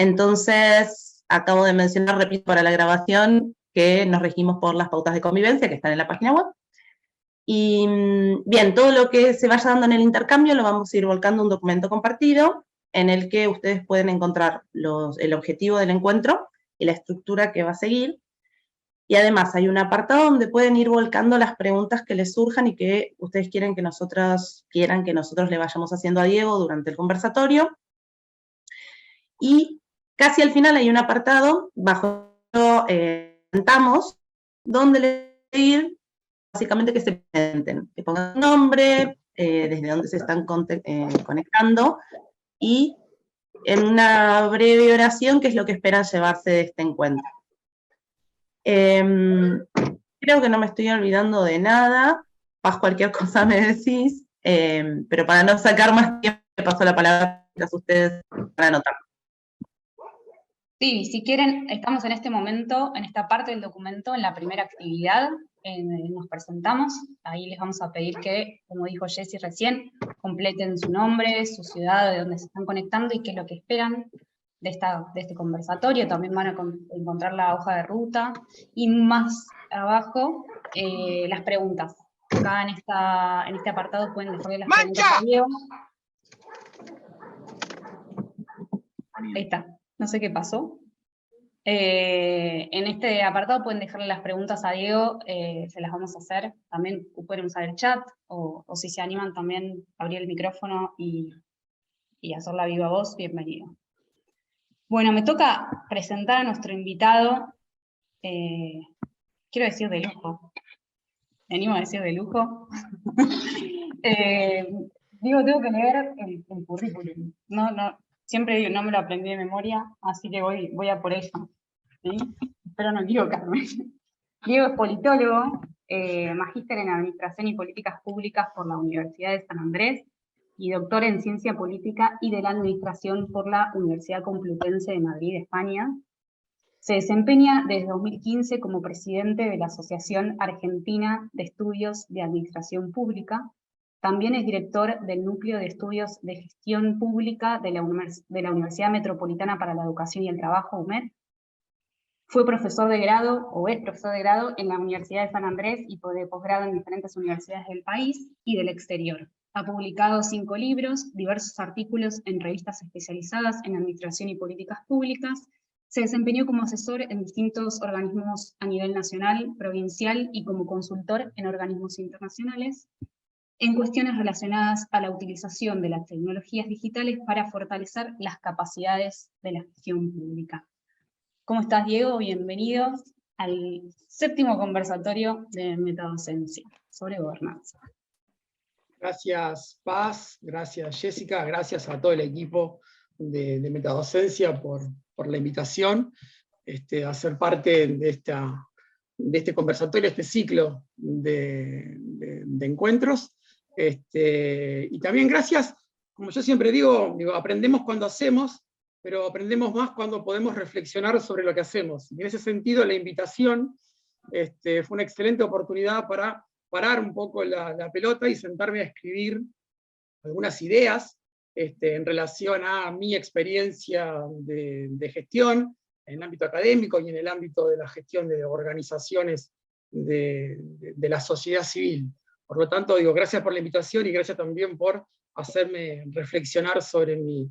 Entonces, acabo de mencionar, repito para la grabación, que nos regimos por las pautas de convivencia que están en la página web. Y bien, todo lo que se vaya dando en el intercambio lo vamos a ir volcando a un documento compartido en el que ustedes pueden encontrar el objetivo del encuentro y la estructura que va a seguir. Y además hay un apartado donde pueden ir volcando las preguntas que les surjan y que ustedes quieran que nosotros le vayamos haciendo a Diego durante el conversatorio. Y casi al final hay un apartado bajo presentamos, donde les ir básicamente que se presenten, que pongan un nombre, desde dónde se están conectando, y en una breve oración qué es lo que esperan llevarse de este encuentro. Creo que no me estoy olvidando de nada. Paz, cualquier cosa me decís, pero para no sacar más tiempo, me paso la palabra a ustedes para anotar. Sí, si quieren, estamos en este momento, en esta parte del documento, en la primera actividad, nos presentamos, ahí les vamos a pedir que, como dijo Jessy recién, completen su nombre, su ciudad, de dónde se están conectando y qué es lo que esperan de este conversatorio. También van a encontrar la hoja de ruta, y más abajo, las preguntas. Acá en este apartado pueden dejarle las preguntas a Diego. Ahí está. No sé qué pasó. En este apartado pueden dejarle las preguntas a Diego, se las vamos a hacer. También pueden usar el chat, o si se animan también abrir el micrófono y hacerla viva voz, bienvenido. Bueno, me toca presentar a nuestro invitado, quiero decir de lujo. Me animo a decir de lujo. Digo, tengo que leer el currículum. Siempre digo, no me lo aprendí de memoria, así que voy a por ello. ¿Sí? Espero no equivocarme. Diego es politólogo, magíster en Administración y Políticas Públicas por la Universidad de San Andrés, y doctor en Ciencia Política y de la Administración por la Universidad Complutense de Madrid, España. Se desempeña desde 2015 como presidente de la Asociación Argentina de Estudios de Administración Pública. También es director del Núcleo de Estudios de Gestión Pública de la Universidad Metropolitana para la Educación y el Trabajo, UMED. Fue profesor de grado, o es profesor de grado, en la Universidad de San Andrés y de posgrado en diferentes universidades del país y del exterior. Ha publicado 5 libros, diversos artículos en revistas especializadas en Administración y Políticas Públicas. Se desempeñó como asesor en distintos organismos a nivel nacional, provincial y como consultor en organismos internacionales, en cuestiones relacionadas a la utilización de las tecnologías digitales para fortalecer las capacidades de la gestión pública. ¿Cómo estás, Diego? Bienvenidos al 7º conversatorio de Metadocencia sobre gobernanza. Gracias, Paz, gracias, Jessica, gracias a todo el equipo de Metadocencia por la invitación a ser parte de este conversatorio, este ciclo de encuentros. Y también gracias, como yo siempre digo, aprendemos cuando hacemos, pero aprendemos más cuando podemos reflexionar sobre lo que hacemos. Y en ese sentido, la invitación fue una excelente oportunidad para parar un poco la pelota y sentarme a escribir algunas ideas en relación a mi experiencia de gestión en el ámbito académico y en el ámbito de la gestión de organizaciones de la sociedad civil. Por lo tanto, digo, gracias por la invitación y gracias también por hacerme reflexionar sobre mi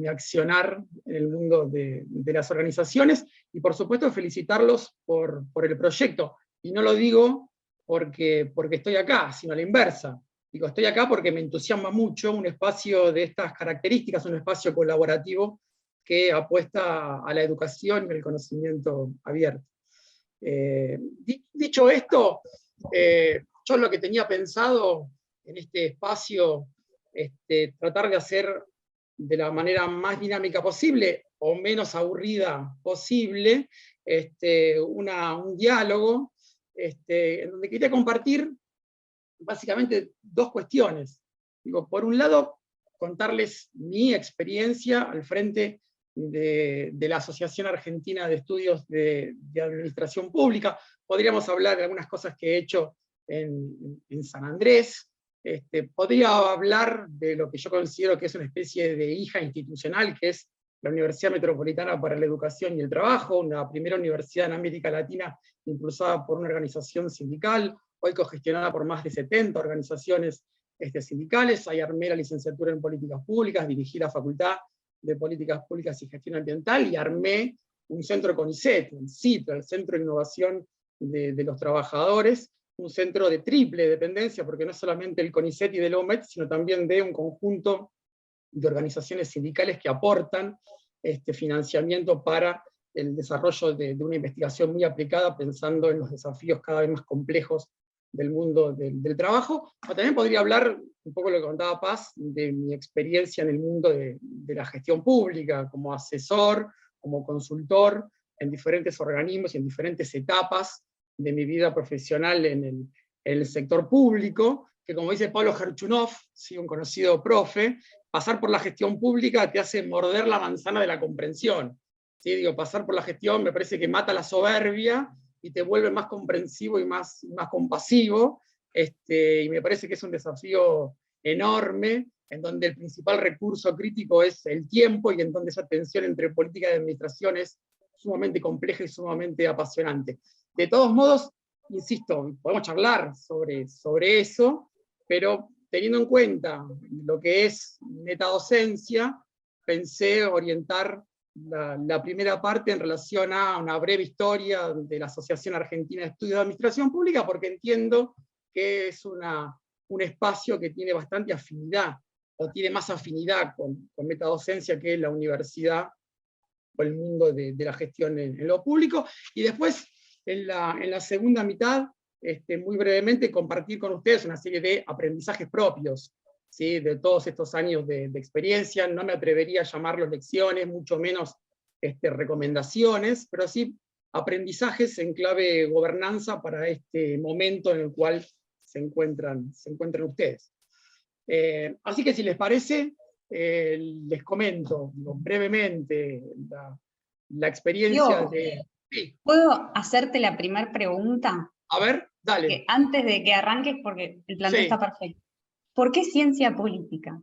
accionar en el mundo de las organizaciones, y por supuesto felicitarlos por el proyecto. Y no lo digo porque estoy acá, sino a la inversa. Digo, estoy acá porque me entusiasma mucho un espacio de estas características, un espacio colaborativo que apuesta a la educación y el conocimiento abierto. Dicho esto, yo lo que tenía pensado en este espacio, tratar de hacer de la manera más dinámica posible, o menos aburrida posible, un diálogo, en donde quería compartir básicamente 2 cuestiones. Digo, por un lado, contarles mi experiencia al frente de la Asociación Argentina de Estudios de Administración Pública. Podríamos hablar de algunas cosas que he hecho en San Andrés. Podría hablar de lo que yo considero que es una especie de hija institucional, que es la Universidad Metropolitana para la Educación y el Trabajo, una primera universidad en América Latina impulsada por una organización sindical, hoy cogestionada por más de 70 organizaciones sindicales. Ahí armé la licenciatura en Políticas Públicas, dirigí la Facultad de Políticas Públicas y Gestión Ambiental, y armé un centro CONICET, el CIT, el Centro de Innovación de los Trabajadores, un centro de triple dependencia, porque no es solamente el CONICET y del OMET, sino también de un conjunto de organizaciones sindicales que aportan financiamiento para el desarrollo de una investigación muy aplicada, pensando en los desafíos cada vez más complejos del mundo del trabajo. O también podría hablar, un poco lo que contaba Paz, de mi experiencia en el mundo de la gestión pública, como asesor, como consultor, en diferentes organismos y en diferentes etapas de mi vida profesional en el sector público, que como dice Pablo Gerchunov, sí, un conocido profe, pasar por la gestión pública te hace morder la manzana de la comprensión. ¿Sí? Digo, pasar por la gestión me parece que mata la soberbia y te vuelve más comprensivo y más compasivo, y me parece que es un desafío enorme, en donde el principal recurso crítico es el tiempo, y en donde esa tensión entre política y administración es sumamente compleja y sumamente apasionante. De todos modos, insisto, podemos charlar sobre eso, pero teniendo en cuenta lo que es metadocencia, pensé orientar la primera parte en relación a una breve historia de la Asociación Argentina de Estudios de Administración Pública, porque entiendo que es un espacio que tiene bastante afinidad, o tiene más afinidad con metadocencia que la universidad o el mundo de la gestión en lo público. Y después, en la segunda mitad, muy brevemente, compartir con ustedes una serie de aprendizajes propios, ¿sí? De todos estos años de experiencia. No me atrevería a llamarlos lecciones, mucho menos recomendaciones, pero sí aprendizajes en clave gobernanza para este momento en el cual se encuentran ustedes. Así que si les parece, les comento brevemente la experiencia de... Sí. ¿Puedo hacerte la primera pregunta? A ver, dale. Que antes de que arranques, porque el planteo Sí. está perfecto. ¿Por qué ciencia política?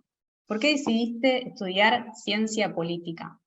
¿Por qué decidiste estudiar ciencia política?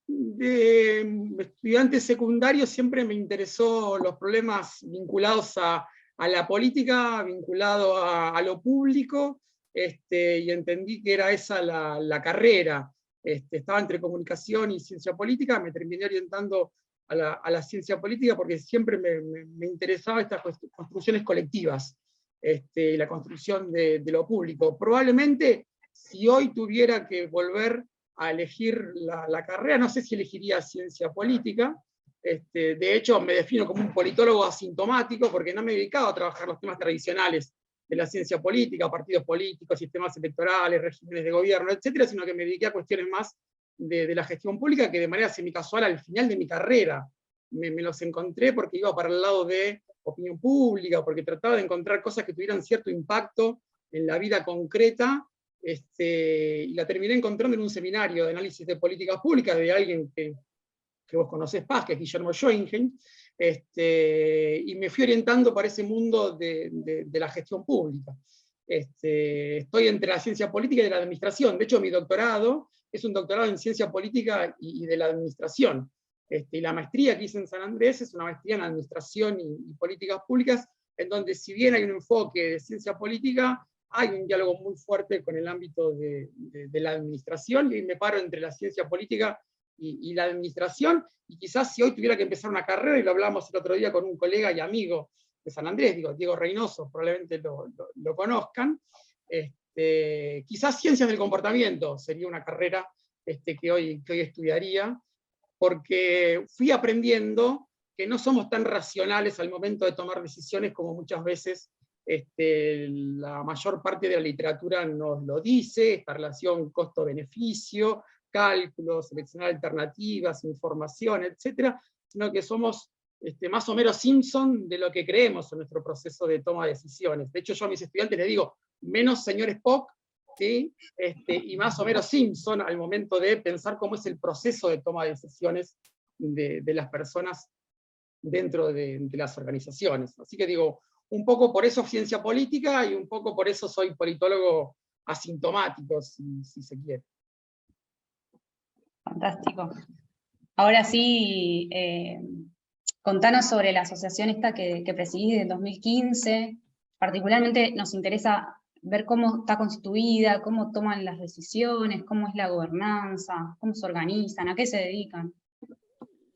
De estudiante secundario siempre me interesó los problemas vinculados a la política, vinculado a lo público, y entendí que era esa la carrera. Estaba entre comunicación y ciencia política, me terminé orientando a la ciencia política porque siempre me interesaba estas construcciones colectivas, y la construcción de lo público. Probablemente, si hoy tuviera que volver a elegir la carrera, no sé si elegiría ciencia política. De hecho, me defino como un politólogo asintomático, porque no me he dedicado a trabajar los temas tradicionales de la ciencia política, partidos políticos, sistemas electorales, regímenes de gobierno, etcétera, sino que me dediqué a cuestiones más de la gestión pública, que de manera semicasual al final de mi carrera me los encontré, porque iba para el lado de opinión pública, porque trataba de encontrar cosas que tuvieran cierto impacto en la vida concreta, y la terminé encontrando en un seminario de análisis de políticas públicas de alguien que vos conocés, Paz, que es Guillermo Schoenheim, y me fui orientando para ese mundo de la gestión pública. Estoy entre la ciencia política y la administración. De hecho, mi doctorado es un doctorado en ciencia política y de la administración. Y la maestría que hice en San Andrés es una maestría en administración y políticas públicas, en donde, si bien hay un enfoque de ciencia política, hay un diálogo muy fuerte con el ámbito de la administración, y me paro entre la ciencia política y la administración. Y quizás si hoy tuviera que empezar una carrera, y lo hablamos el otro día con un colega y amigo de San Andrés, Diego Reynoso, probablemente lo conozcan, quizás ciencias del comportamiento sería una carrera que hoy estudiaría, porque fui aprendiendo que no somos tan racionales al momento de tomar decisiones como muchas veces la mayor parte de la literatura nos lo dice, esta relación costo-beneficio, cálculos, seleccionar alternativas, información, etcétera, sino que somos más o menos Simpson de lo que creemos en nuestro proceso de toma de decisiones. De hecho, yo a mis estudiantes les digo, menos señor Spock, ¿sí? Y más o menos Simpson al momento de pensar cómo es el proceso de toma de decisiones de las personas dentro de las organizaciones. Así que digo, un poco por eso ciencia política, y un poco por eso soy politólogo asintomático, si se quiere. Fantástico. Ahora sí, contanos sobre la asociación esta que presidís desde 2015. Particularmente nos interesa ver cómo está constituida, cómo toman las decisiones, cómo es la gobernanza, cómo se organizan, a qué se dedican.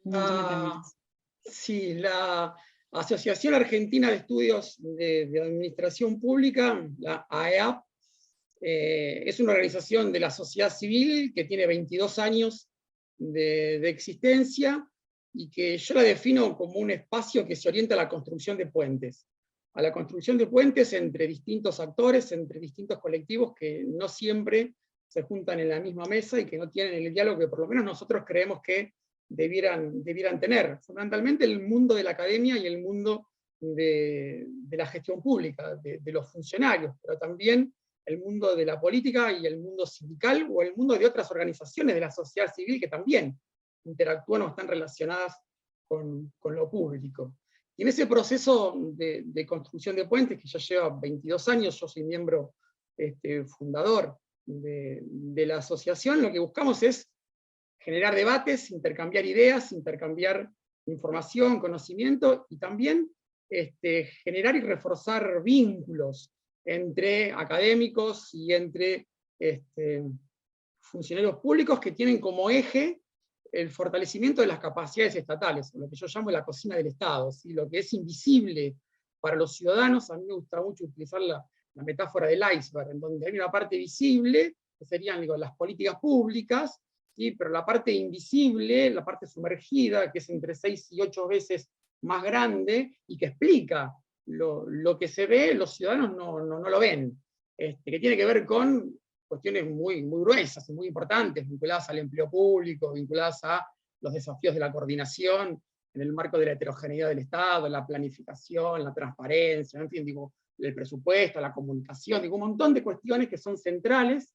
Un montón de preguntas. Sí, la Asociación Argentina de Estudios de Administración Pública, la AEAP, es una organización de la sociedad civil que tiene 22 años de existencia y que yo la defino como un espacio que se orienta a la construcción de puentes. A la construcción de puentes entre distintos actores, entre distintos colectivos que no siempre se juntan en la misma mesa y que no tienen el diálogo que por lo menos nosotros creemos que debieran tener. Fundamentalmente el mundo de la academia y el mundo de la gestión pública, de los funcionarios, pero también el mundo de la política y el mundo sindical, o el mundo de otras organizaciones de la sociedad civil que también interactúan o están relacionadas con lo público. Y en ese proceso de construcción de puentes, que ya lleva 22 años, yo soy miembro fundador de la asociación, lo que buscamos es generar debates, intercambiar ideas, intercambiar información, conocimiento, y también generar y reforzar vínculos entre académicos y entre funcionarios públicos que tienen como eje el fortalecimiento de las capacidades estatales, lo que yo llamo la cocina del Estado, ¿sí? Lo que es invisible para los ciudadanos. A mí me gusta mucho utilizar la metáfora del iceberg, en donde hay una parte visible, que serían las políticas públicas, ¿sí? Pero la parte invisible, la parte sumergida, que es entre 6 y 8 veces más grande, y que explica lo que se ve, los ciudadanos no lo ven, que tiene que ver con cuestiones muy gruesas y muy importantes, vinculadas al empleo público, vinculadas a los desafíos de la coordinación en el marco de la heterogeneidad del Estado, la planificación, la transparencia, en fin, el presupuesto, la comunicación, un montón de cuestiones que son centrales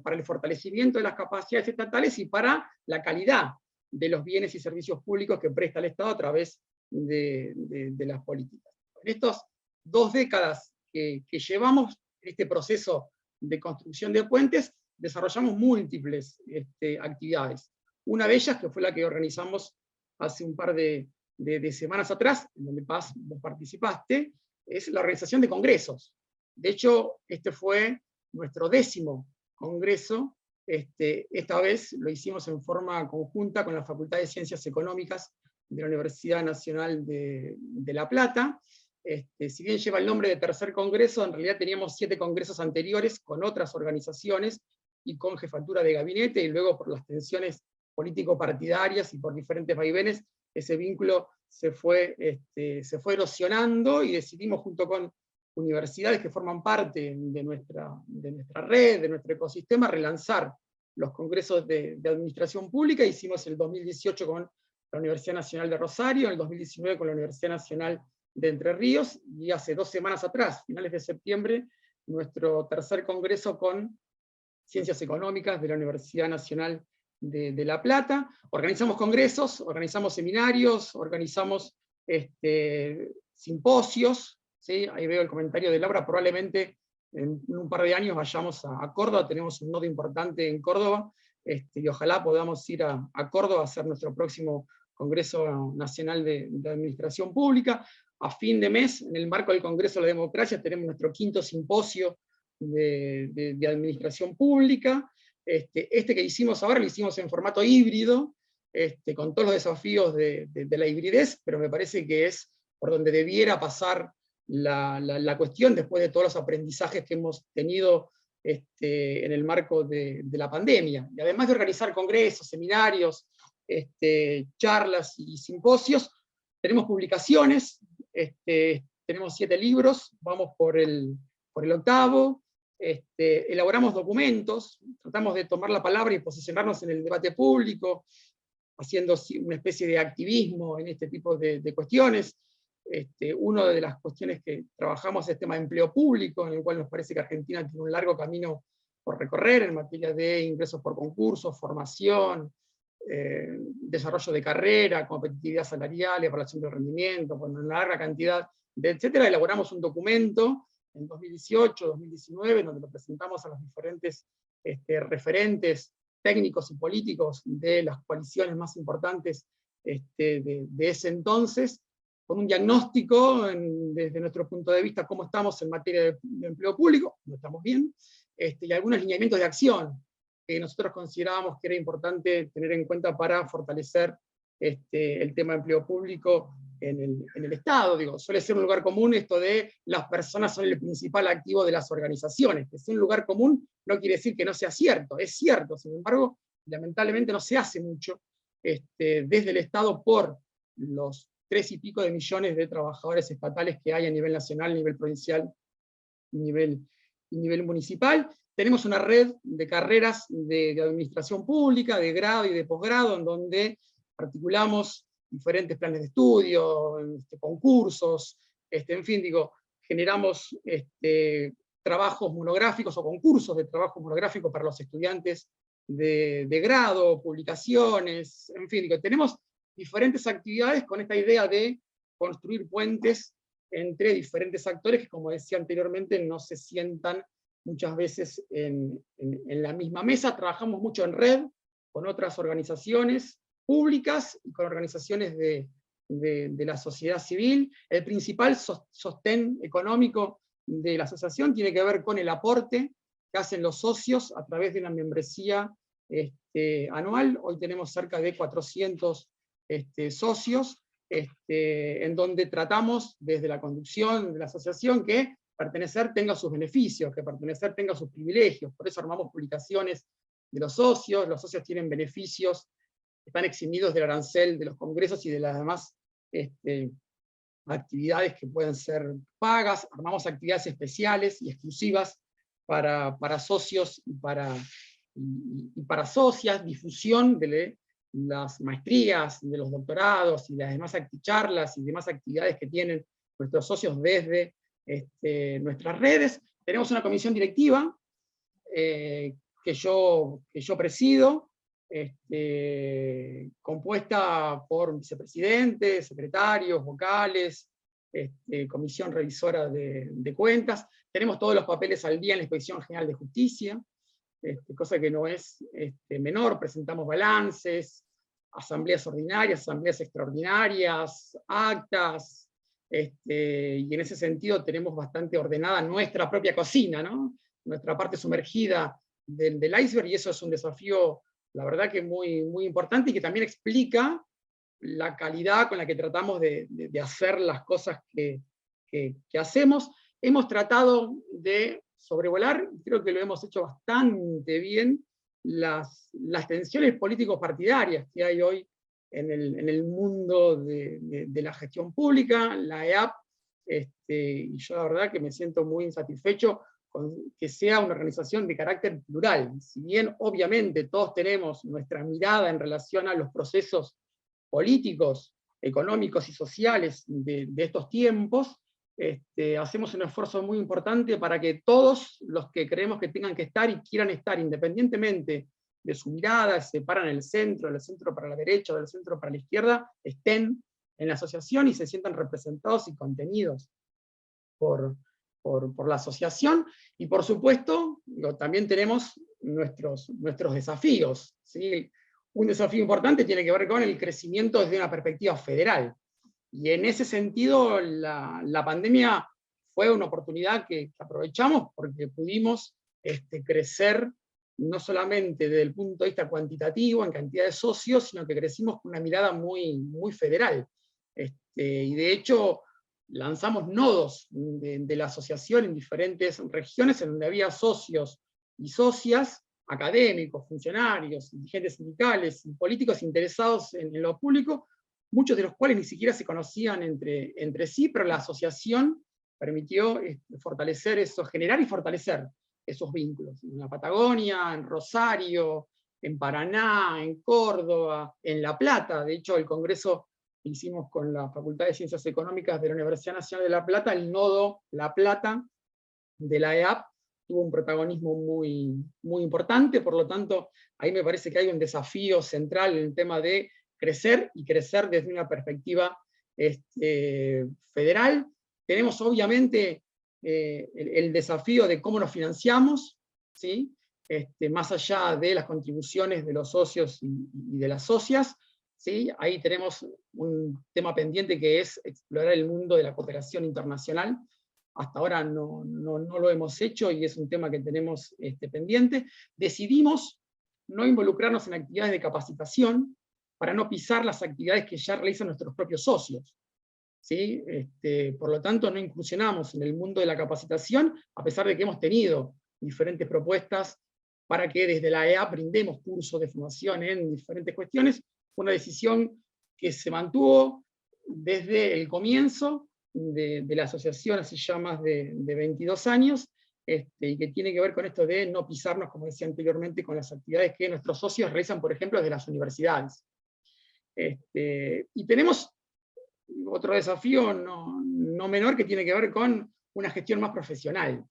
para el fortalecimiento de las capacidades estatales y para la calidad de los bienes y servicios públicos que presta el Estado a través de las políticas. En estas 2 décadas que llevamos este proceso de construcción de puentes, desarrollamos múltiples actividades. Una de ellas, que fue la que organizamos hace un par de semanas atrás, en donde Paz, vos participaste, es la organización de congresos. De hecho, este fue nuestro 10º congreso. Esta vez lo hicimos en forma conjunta con la Facultad de Ciencias Económicas de la Universidad Nacional de La Plata. Si bien lleva el nombre de tercer congreso, en realidad teníamos 7 congresos anteriores con otras organizaciones y con jefatura de gabinete, y luego por las tensiones político-partidarias y por diferentes vaivenes, ese vínculo se fue erosionando, y decidimos, junto con universidades que forman parte de nuestra red, de nuestro ecosistema, relanzar los congresos de administración pública. Hicimos el 2018 con la Universidad Nacional de Rosario, el 2019 con la Universidad Nacional de Entre Ríos, y hace 2 semanas atrás, finales de septiembre, nuestro tercer congreso con Ciencias Económicas de la Universidad Nacional de La Plata. Organizamos congresos, organizamos seminarios, organizamos simposios, ¿sí? Ahí veo el comentario de Laura, probablemente en un par de años vayamos a Córdoba, tenemos un nodo importante en Córdoba, y ojalá podamos ir a Córdoba a hacer nuestro próximo Congreso Nacional de Administración Pública. A fin de mes, en el marco del Congreso de la Democracia, tenemos nuestro 5º simposio de Administración Pública. Que hicimos ahora lo hicimos en formato híbrido, con todos los desafíos de la hibridez, pero me parece que es por donde debiera pasar la cuestión, después de todos los aprendizajes que hemos tenido en el marco de la pandemia. Y además de organizar congresos, seminarios, charlas y simposios, tenemos publicaciones, tenemos 7 libros, vamos por el 8º, elaboramos documentos, tratamos de tomar la palabra y posicionarnos en el debate público, haciendo una especie de activismo en este tipo de cuestiones. Una de las cuestiones que trabajamos es el tema de empleo público, en el cual nos parece que Argentina tiene un largo camino por recorrer en materia de ingresos por concursos, formación, desarrollo de carrera, competitividad salarial, evaluación de rendimiento, bueno, una larga cantidad de etcétera. Elaboramos un documento en 2018, 2019, donde lo presentamos a los diferentes referentes técnicos y políticos de las coaliciones más importantes de ese entonces, con un diagnóstico desde nuestro punto de vista cómo estamos en materia de empleo público, no estamos bien, y algunos lineamientos de acción que nosotros considerábamos que era importante tener en cuenta para fortalecer el tema de empleo público en el Estado. Digo, suele ser un lugar común esto de las personas son el principal activo de las organizaciones. Que sea un lugar común no quiere decir que no sea cierto, es cierto, sin embargo, lamentablemente no se hace mucho desde el Estado por los 3 y pico de millones de trabajadores estatales que hay a nivel nacional, a nivel provincial y nivel municipal. Tenemos una red de carreras de administración pública, de grado y de posgrado, en donde articulamos diferentes planes de estudio, concursos, en fin, digo, generamos trabajos monográficos o concursos de trabajo monográfico para los estudiantes de grado, publicaciones, en fin, digo, tenemos diferentes actividades con esta idea de construir puentes entre diferentes actores que, como decía anteriormente, no se sientan muchas veces en la misma mesa. Trabajamos mucho en red con otras organizaciones públicas y con organizaciones de la sociedad civil. El principal sostén económico de la asociación tiene que ver con el aporte que hacen los socios a través de una membresía anual. Hoy tenemos cerca de 400 socios, en donde tratamos desde la conducción de la asociación que pertenecer tenga sus beneficios, que pertenecer tenga sus privilegios. Por eso armamos publicaciones de los socios tienen beneficios, están eximidos del arancel de los congresos y de las demás actividades que pueden ser pagas. Armamos actividades especiales y exclusivas para socios y para socias, difusión de las maestrías, de los doctorados y las demás charlas y demás actividades que tienen nuestros socios desde nuestras redes. Tenemos una comisión directiva que yo presido, compuesta por vicepresidentes, secretarios, vocales, comisión revisora de cuentas. Tenemos todos los papeles al día en la Inspección General de Justicia, cosa que no es menor. Presentamos balances, asambleas ordinarias, asambleas extraordinarias, actas, y en ese sentido tenemos bastante ordenada nuestra propia cocina, ¿no? Nuestra parte sumergida del iceberg, y eso es un desafío, la verdad que muy, muy importante, y que también explica la calidad con la que tratamos de hacer las cosas que hacemos. Hemos tratado de sobrevolar, creo que lo hemos hecho bastante bien, las tensiones político-partidarias que hay hoy en el mundo de la gestión pública. La EAP, y yo la verdad que me siento muy insatisfecho con que sea una organización de carácter plural. Si bien obviamente todos tenemos nuestra mirada en relación a los procesos políticos, económicos y sociales de estos tiempos, hacemos un esfuerzo muy importante para que todos los que creemos que tengan que estar y quieran estar, independientemente de su mirada, se paran en el centro, del centro para la derecha, del centro para la izquierda, estén en la asociación y se sientan representados y contenidos por la asociación. Y por supuesto, también tenemos nuestros desafíos, ¿sí? Un desafío importante tiene que ver con el crecimiento desde una perspectiva federal. Y en ese sentido, la pandemia fue una oportunidad que aprovechamos porque pudimos crecer no solamente desde el punto de vista cuantitativo, en cantidad de socios, sino que crecimos con una mirada muy, muy federal. Y de hecho, lanzamos nodos de la asociación en diferentes regiones en donde había socios y socias, académicos, funcionarios, dirigentes sindicales y políticos interesados en lo público, muchos de los cuales ni siquiera se conocían entre sí, pero la asociación permitió fortalecer eso, generar y fortalecer esos vínculos. En la Patagonia, en Rosario, en Paraná, en Córdoba, en La Plata. De hecho, el congreso que hicimos con la Facultad de Ciencias Económicas de la Universidad Nacional de La Plata, el nodo La Plata de la EAP, tuvo un protagonismo muy, muy importante. Por lo tanto, ahí me parece que hay un desafío central en el tema de crecer, y crecer desde una perspectiva federal. Tenemos obviamente el desafío de cómo nos financiamos, ¿sí? más allá de las contribuciones de los socios y de las socias, ¿sí? Ahí tenemos un tema pendiente que es explorar el mundo de la cooperación internacional. Hasta ahora no lo hemos hecho y es un tema que tenemos pendiente. Decidimos no involucrarnos en actividades de capacitación para no pisar las actividades que ya realizan nuestros propios socios, ¿sí? Por lo tanto, no incursionamos en el mundo de la capacitación, a pesar de que hemos tenido diferentes propuestas para que desde la EA brindemos cursos de formación en diferentes cuestiones. Fue una decisión que se mantuvo desde el comienzo de la asociación, hace ya más de 22 años, y que tiene que ver con esto de no pisarnos, como decía anteriormente, con las actividades que nuestros socios realizan, por ejemplo, desde las universidades. Y tenemos otro desafío no menor, que tiene que ver con una gestión más profesional.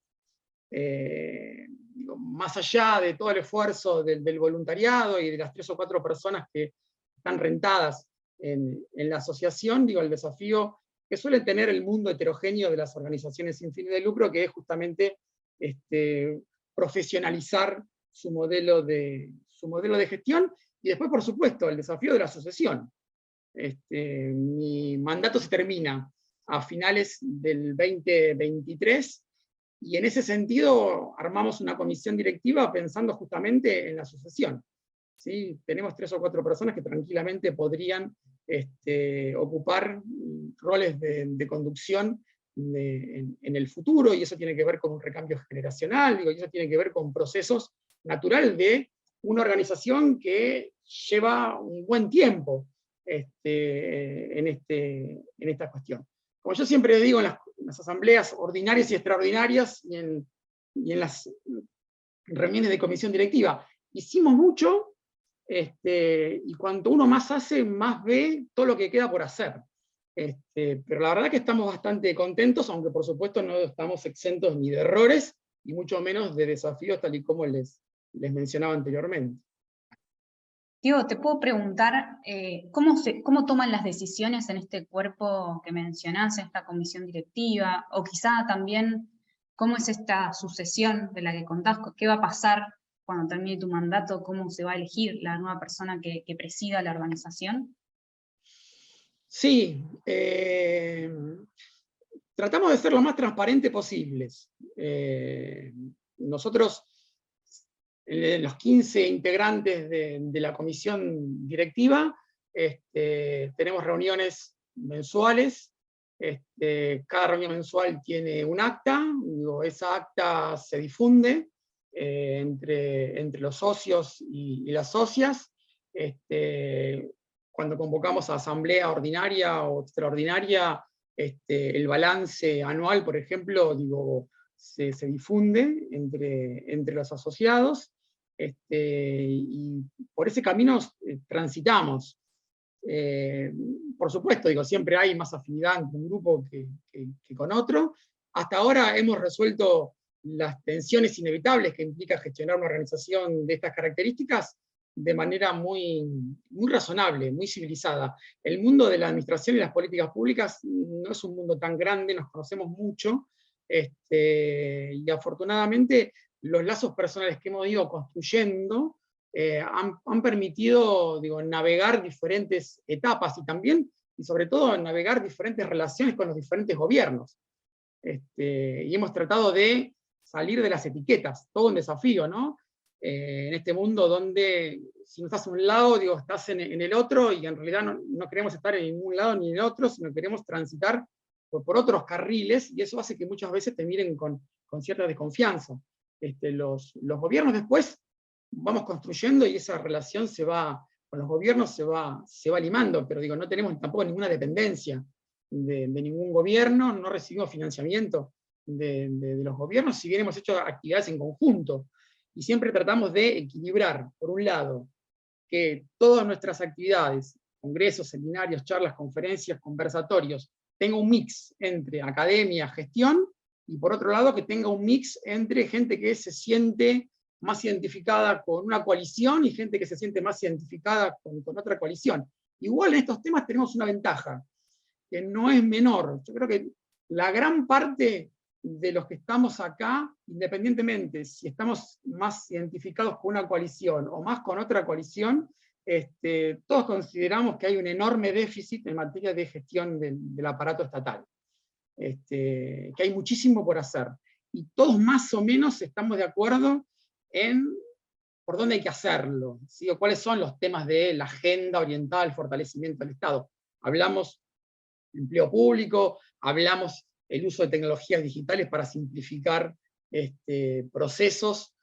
Más allá de todo el esfuerzo del voluntariado y de las 3 o 4 personas que están rentadas en la asociación, el desafío que suele tener el mundo heterogéneo de las organizaciones sin fines de lucro, que es justamente profesionalizar su modelo de gestión, y después, por supuesto, el desafío de la sucesión. Mi mandato se termina a finales del 2023, y en ese sentido armamos una comisión directiva pensando justamente en la sucesión. ¿Sí? Tenemos 3 o 4 personas que tranquilamente podrían ocupar roles de conducción en el futuro, y eso tiene que ver con un recambio generacional, y eso tiene que ver con procesos naturales de una organización que lleva un buen tiempo en esta cuestión. Como yo siempre digo en las asambleas ordinarias y extraordinarias, y en las reuniones de comisión directiva, hicimos mucho, y cuanto uno más hace, más ve todo lo que queda por hacer. Pero la verdad que estamos bastante contentos, aunque por supuesto no estamos exentos ni de errores, y mucho menos de desafíos, tal y como les mencionaba anteriormente. Diego, te puedo preguntar, ¿cómo toman las decisiones en este cuerpo que mencionás, en esta comisión directiva? O quizá también, ¿cómo es esta sucesión de la que contás? ¿Qué va a pasar cuando termine tu mandato? ¿Cómo se va a elegir la nueva persona que presida la organización? Sí, tratamos de ser lo más transparentes posibles. Nosotros, los 15 integrantes de la comisión directiva, tenemos reuniones mensuales. Cada reunión mensual tiene un acta, esa acta se difunde entre los socios y las socias. Cuando convocamos a asamblea ordinaria o extraordinaria, el balance anual, por ejemplo, se difunde entre los asociados, y por ese camino transitamos. Por supuesto, siempre hay más afinidad entre un grupo que con otro. Hasta ahora hemos resuelto las tensiones inevitables que implica gestionar una organización de estas características de manera muy, muy razonable, muy civilizada. El mundo de la administración y las políticas públicas no es un mundo tan grande, nos conocemos mucho, y afortunadamente los lazos personales que hemos ido construyendo han permitido navegar diferentes etapas, y también, y sobre todo, navegar diferentes relaciones con los diferentes gobiernos. Y hemos tratado de salir de las etiquetas, todo un desafío, ¿no? En este mundo donde si no estás a un lado, estás en el otro, y en realidad no queremos estar en ningún lado ni en el otro, sino queremos transitar por otros carriles, y eso hace que muchas veces te miren con cierta desconfianza. Los gobiernos después vamos construyendo, y esa relación con los gobiernos se va limando, pero no tenemos tampoco ninguna dependencia de ningún gobierno, no recibimos financiamiento de los gobiernos, si bien hemos hecho actividades en conjunto, y siempre tratamos de equilibrar, por un lado, que todas nuestras actividades, congresos, seminarios, charlas, conferencias, conversatorios, tenga un mix entre academia, gestión, y por otro lado que tenga un mix entre gente que se siente más identificada con una coalición y gente que se siente más identificada con otra coalición. Igual en estos temas tenemos una ventaja, que no es menor. Yo creo que la gran parte de los que estamos acá, independientemente si estamos más identificados con una coalición o más con otra coalición, todos consideramos que hay un enorme déficit en materia de gestión del aparato estatal, que hay muchísimo por hacer, y todos más o menos estamos de acuerdo en por dónde hay que hacerlo, ¿sí? O cuáles son los temas de la agenda orientada al fortalecimiento del Estado. Hablamos de empleo público, hablamos el uso de tecnologías digitales para simplificar procesos,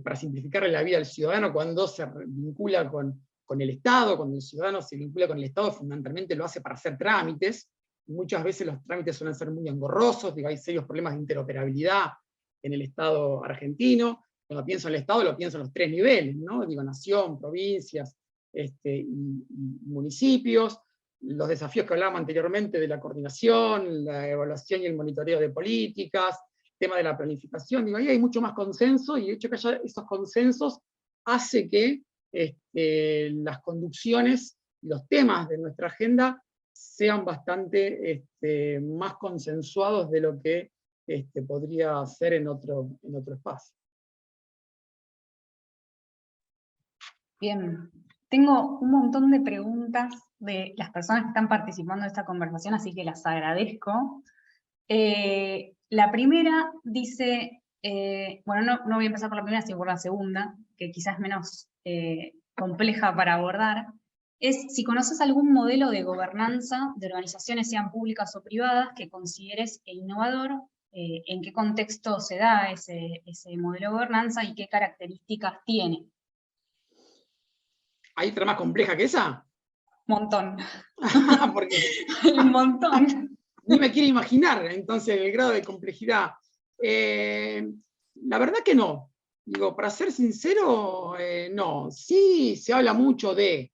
para simplificar la vida del ciudadano cuando se vincula con el Estado, cuando el ciudadano se vincula con el Estado, fundamentalmente lo hace para hacer trámites, y muchas veces los trámites suelen ser muy engorrosos, digo, hay serios problemas de interoperabilidad en el Estado argentino. Cuando pienso en el Estado, lo pienso en los 3 niveles, ¿no? Digo, nación, provincias y municipios, los desafíos que hablábamos anteriormente de la coordinación, la evaluación y el monitoreo de políticas, tema de la planificación, digo, ahí hay mucho más consenso, y de hecho que haya esos consensos hace que las conducciones, los temas de nuestra agenda sean bastante más consensuados de lo que podría ser en otro espacio. Bien, tengo un montón de preguntas de las personas que están participando de esta conversación, así que las agradezco. La primera dice, bueno, no voy a empezar por la primera, sino por la segunda, que quizás es menos compleja para abordar, es si conoces algún modelo de gobernanza de organizaciones, sean públicas o privadas, que consideres innovador, en qué contexto se da ese modelo de gobernanza y qué características tiene. ¿Hay otra más compleja que esa? Montón. Porque Un montón. ni me quiero imaginar, entonces, el grado de complejidad. La verdad que no. Digo, para ser sincero, no. Sí se habla mucho de,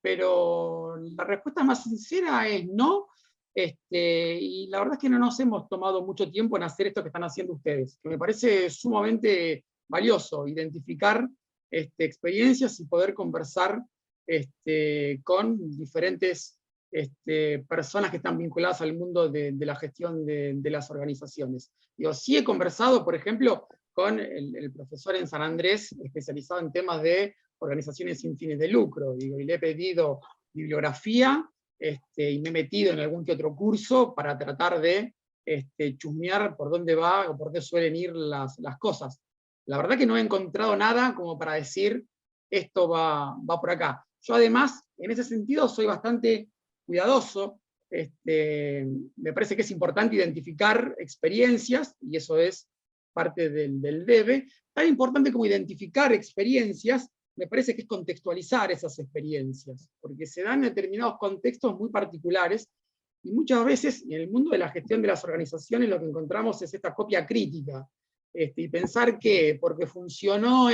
pero la respuesta más sincera es no. Y la verdad es que no nos hemos tomado mucho tiempo en hacer esto que están haciendo ustedes, que me parece sumamente valioso, identificar experiencias y poder conversar con diferentes personas que están vinculadas al mundo de la gestión de las organizaciones. Digo, sí he conversado, por ejemplo, con el profesor en San Andrés, especializado en temas de organizaciones sin fines de lucro, digo, y le he pedido bibliografía, y me he metido en algún que otro curso para tratar de chusmear por dónde va o por dónde suelen ir las cosas. La verdad que no he encontrado nada como para decir, esto va por acá. Yo además, en ese sentido, soy bastante cuidadoso. Me parece que es importante identificar experiencias, y eso es parte del debe. Tan importante como identificar experiencias, me parece que es contextualizar esas experiencias, porque se dan en determinados contextos muy particulares, y muchas veces en el mundo de la gestión de las organizaciones lo que encontramos es esta copia crítica, y pensar que porque funcionó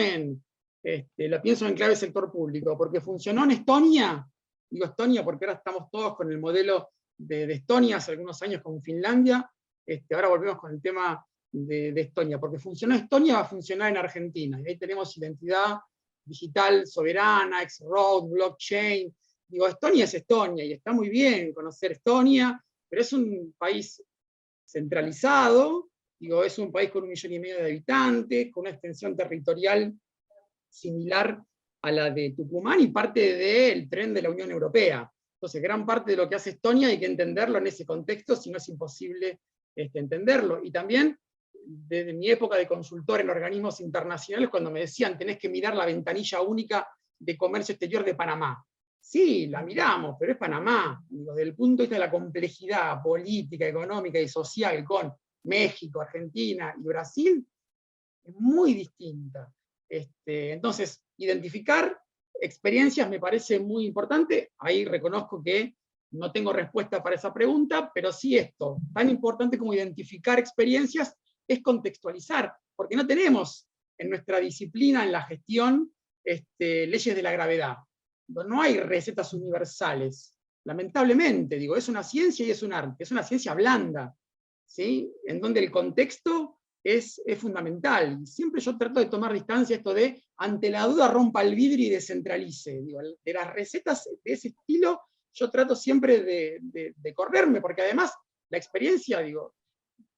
lo pienso en clave sector público, porque funcionó en Estonia, digo Estonia porque ahora estamos todos con el modelo de Estonia, hace algunos años con Finlandia, ahora volvemos con el tema de Estonia, porque funcionó en Estonia, va a funcionar en Argentina, y ahí tenemos identidad digital soberana, X-Road, blockchain. Digo, Estonia es Estonia, y está muy bien conocer Estonia, pero es un país centralizado, digo, es un país con 1,5 millones de habitantes, con una extensión territorial similar a la de Tucumán, y parte del tren de la Unión Europea. Entonces, gran parte de lo que hace Estonia hay que entenderlo en ese contexto, si no es imposible entenderlo. Y también, desde mi época de consultor en organismos internacionales, cuando me decían, tenés que mirar la ventanilla única de comercio exterior de Panamá. Sí, la miramos, pero es Panamá. Digo, desde el punto de vista de la complejidad política, económica y social con México, Argentina y Brasil, es muy distinta. Entonces, identificar experiencias me parece muy importante. Ahí reconozco que no tengo respuesta para esa pregunta, pero sí esto, tan importante como identificar experiencias, es contextualizar, porque no tenemos en nuestra disciplina, en la gestión, leyes de la gravedad. No hay recetas universales. Lamentablemente, digo, es una ciencia y es un arte, es una ciencia blanda, ¿sí? En donde el contexto es fundamental. Siempre yo trato de tomar distancia esto de, ante la duda rompa el vidrio y descentralice. Digo, de las recetas de ese estilo, yo trato siempre de correrme, porque además la experiencia, digo,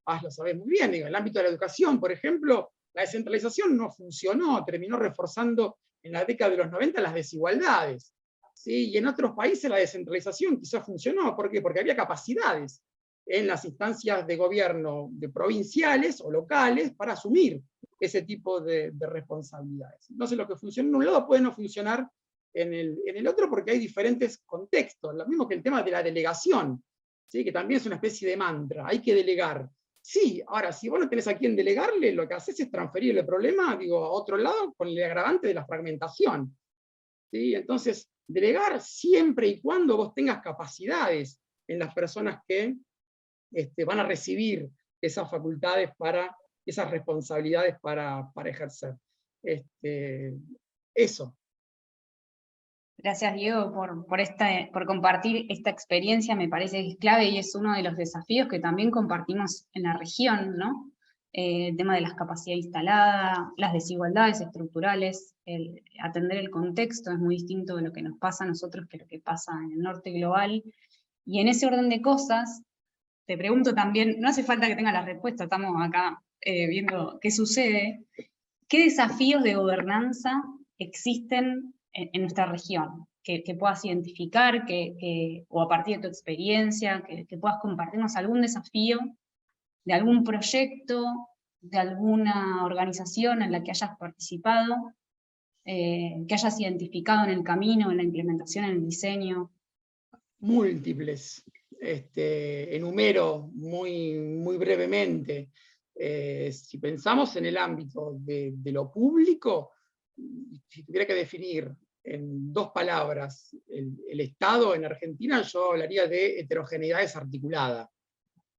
Paz lo sabés muy bien, digo, en el ámbito de la educación, por ejemplo, la descentralización no funcionó, terminó reforzando en la década de los 90 las desigualdades. ¿Sí? Y en otros países la descentralización quizás funcionó. ¿Por qué? Porque había capacidades en las instancias de gobierno de provinciales o locales para asumir ese tipo de responsabilidades. Entonces lo que funciona en un lado puede no funcionar en el otro porque hay diferentes contextos. Lo mismo que el tema de la delegación, ¿sí? Que también es una especie de mantra, hay que delegar. Sí, ahora, si vos no tenés a quién delegarle, lo que haces es transferir el problema, digo, a otro lado con el agravante de la fragmentación. ¿Sí? Entonces, delegar siempre y cuando vos tengas capacidades en las personas que van a recibir esas facultades, esas responsabilidades para ejercer. Eso. Gracias, Diego, por compartir esta experiencia. Me parece que es clave y es uno de los desafíos que también compartimos en la región, ¿no? El tema de las capacidades instaladas, las desigualdades estructurales, atender el contexto es muy distinto de lo que nos pasa a nosotros que lo que pasa en el norte global. Y en ese orden de cosas, te pregunto también, no hace falta que tengas la respuesta, estamos acá viendo qué sucede. ¿Qué desafíos de gobernanza existen en nuestra región? Que puedas identificar, o a partir de tu experiencia, que puedas compartirnos algún desafío de algún proyecto, de alguna organización en la que hayas participado, que hayas identificado en el camino, en la implementación, en el diseño. Múltiples. Enumero muy brevemente. Si pensamos en el ámbito de lo público, si tuviera que definir en 2 palabras el Estado en Argentina, yo hablaría de heterogeneidad desarticulada.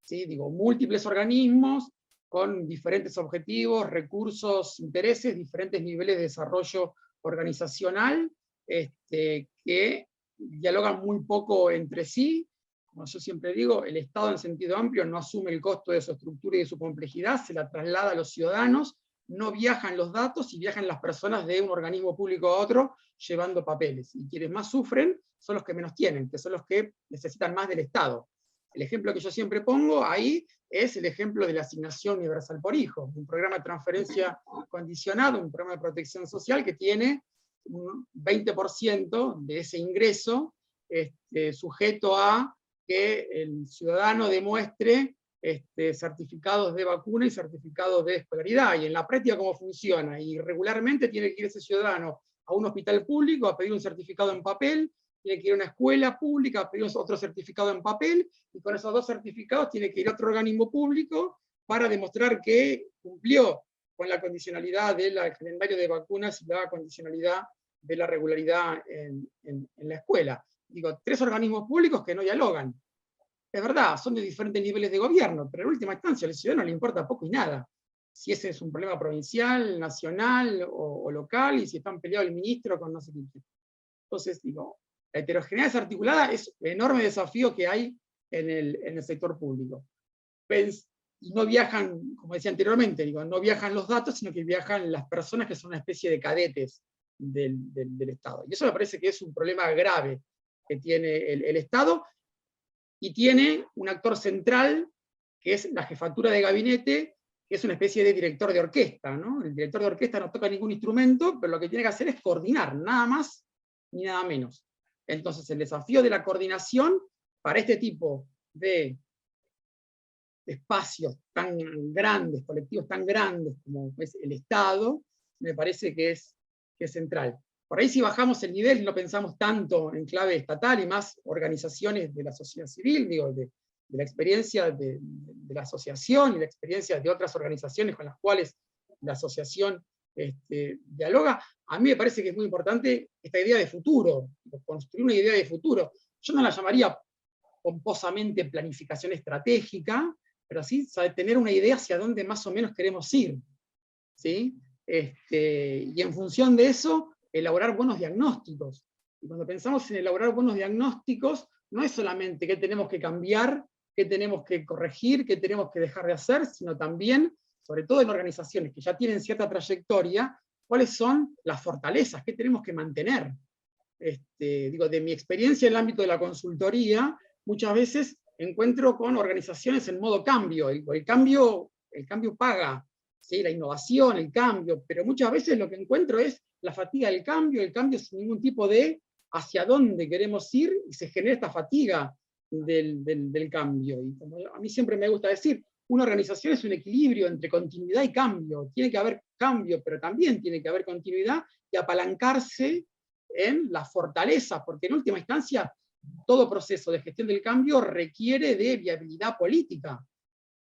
¿Sí? Digo, múltiples organismos con diferentes objetivos, recursos, intereses, diferentes niveles de desarrollo organizacional, que dialogan muy poco entre sí. Como yo siempre digo, el Estado en sentido amplio no asume el costo de su estructura y de su complejidad, se la traslada a los ciudadanos, no viajan los datos y viajan las personas de un organismo público a otro llevando papeles. Y quienes más sufren son los que menos tienen, que son los que necesitan más del Estado. El ejemplo que yo siempre pongo ahí es el ejemplo de la asignación universal por hijo, un programa de transferencia condicionado, un programa de protección social que tiene un 20% de ese ingreso sujeto a que el ciudadano demuestre certificados de vacuna y certificados de escolaridad. Y en la práctica, ¿cómo funciona? Y regularmente tiene que ir ese ciudadano a un hospital público a pedir un certificado en papel, tiene que ir a una escuela pública a pedir otro certificado en papel, y con esos 2 certificados tiene que ir a otro organismo público para demostrar que cumplió con la condicionalidad del calendario de vacunas y la condicionalidad de la regularidad en la escuela. Digo, 3 organismos públicos que no dialogan. Es verdad, son de diferentes niveles de gobierno, pero en última instancia al ciudadano le importa poco y nada si ese es un problema provincial, nacional o local, y si están peleados el ministro con no sé quién. Entonces, digo, la heterogeneidad desarticulada es un enorme desafío que hay en el sector público. Y no viajan, como decía anteriormente, digo, no viajan los datos, sino que viajan las personas que son una especie de cadetes del Estado. Y eso me parece que es un problema grave que tiene el Estado, y tiene un actor central, que es la jefatura de gabinete, que es una especie de director de orquesta, ¿no? El director de orquesta no toca ningún instrumento, pero lo que tiene que hacer es coordinar, nada más ni nada menos. Entonces el desafío de la coordinación para este tipo de espacios tan grandes, colectivos tan grandes como es el Estado, me parece que es central. Por ahí si bajamos el nivel y no pensamos tanto en clave estatal y más organizaciones de la sociedad civil, digo, de la experiencia de la asociación y la experiencia de otras organizaciones con las cuales la asociación dialoga, a mí me parece que es muy importante esta idea de futuro, construir una idea de futuro. Yo no la llamaría pomposamente planificación estratégica, pero sí tener una idea hacia dónde más o menos queremos ir, ¿sí? Y en función de eso, elaborar buenos diagnósticos. Y cuando pensamos en elaborar buenos diagnósticos, no es solamente qué tenemos que cambiar, qué tenemos que corregir, qué tenemos que dejar de hacer, sino también, sobre todo en organizaciones que ya tienen cierta trayectoria, cuáles son las fortalezas, qué tenemos que mantener. Digo, de mi experiencia en el ámbito de la consultoría, muchas veces encuentro con organizaciones en modo cambio. El cambio paga, ¿sí? La innovación, el cambio, pero muchas veces lo que encuentro es la fatiga del cambio, el cambio sin ningún tipo de hacia dónde queremos ir, y se genera esta fatiga del cambio. Y como a mí siempre me gusta decir, una organización es un equilibrio entre continuidad y cambio. Tiene que haber cambio, pero también tiene que haber continuidad y apalancarse en las fortalezas, porque en última instancia todo proceso de gestión del cambio requiere de viabilidad política.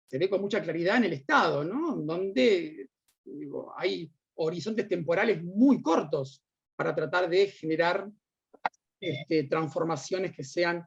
Se ve con mucha claridad en el Estado, ¿no? Donde hay horizontes temporales muy cortos para tratar de generar transformaciones que sean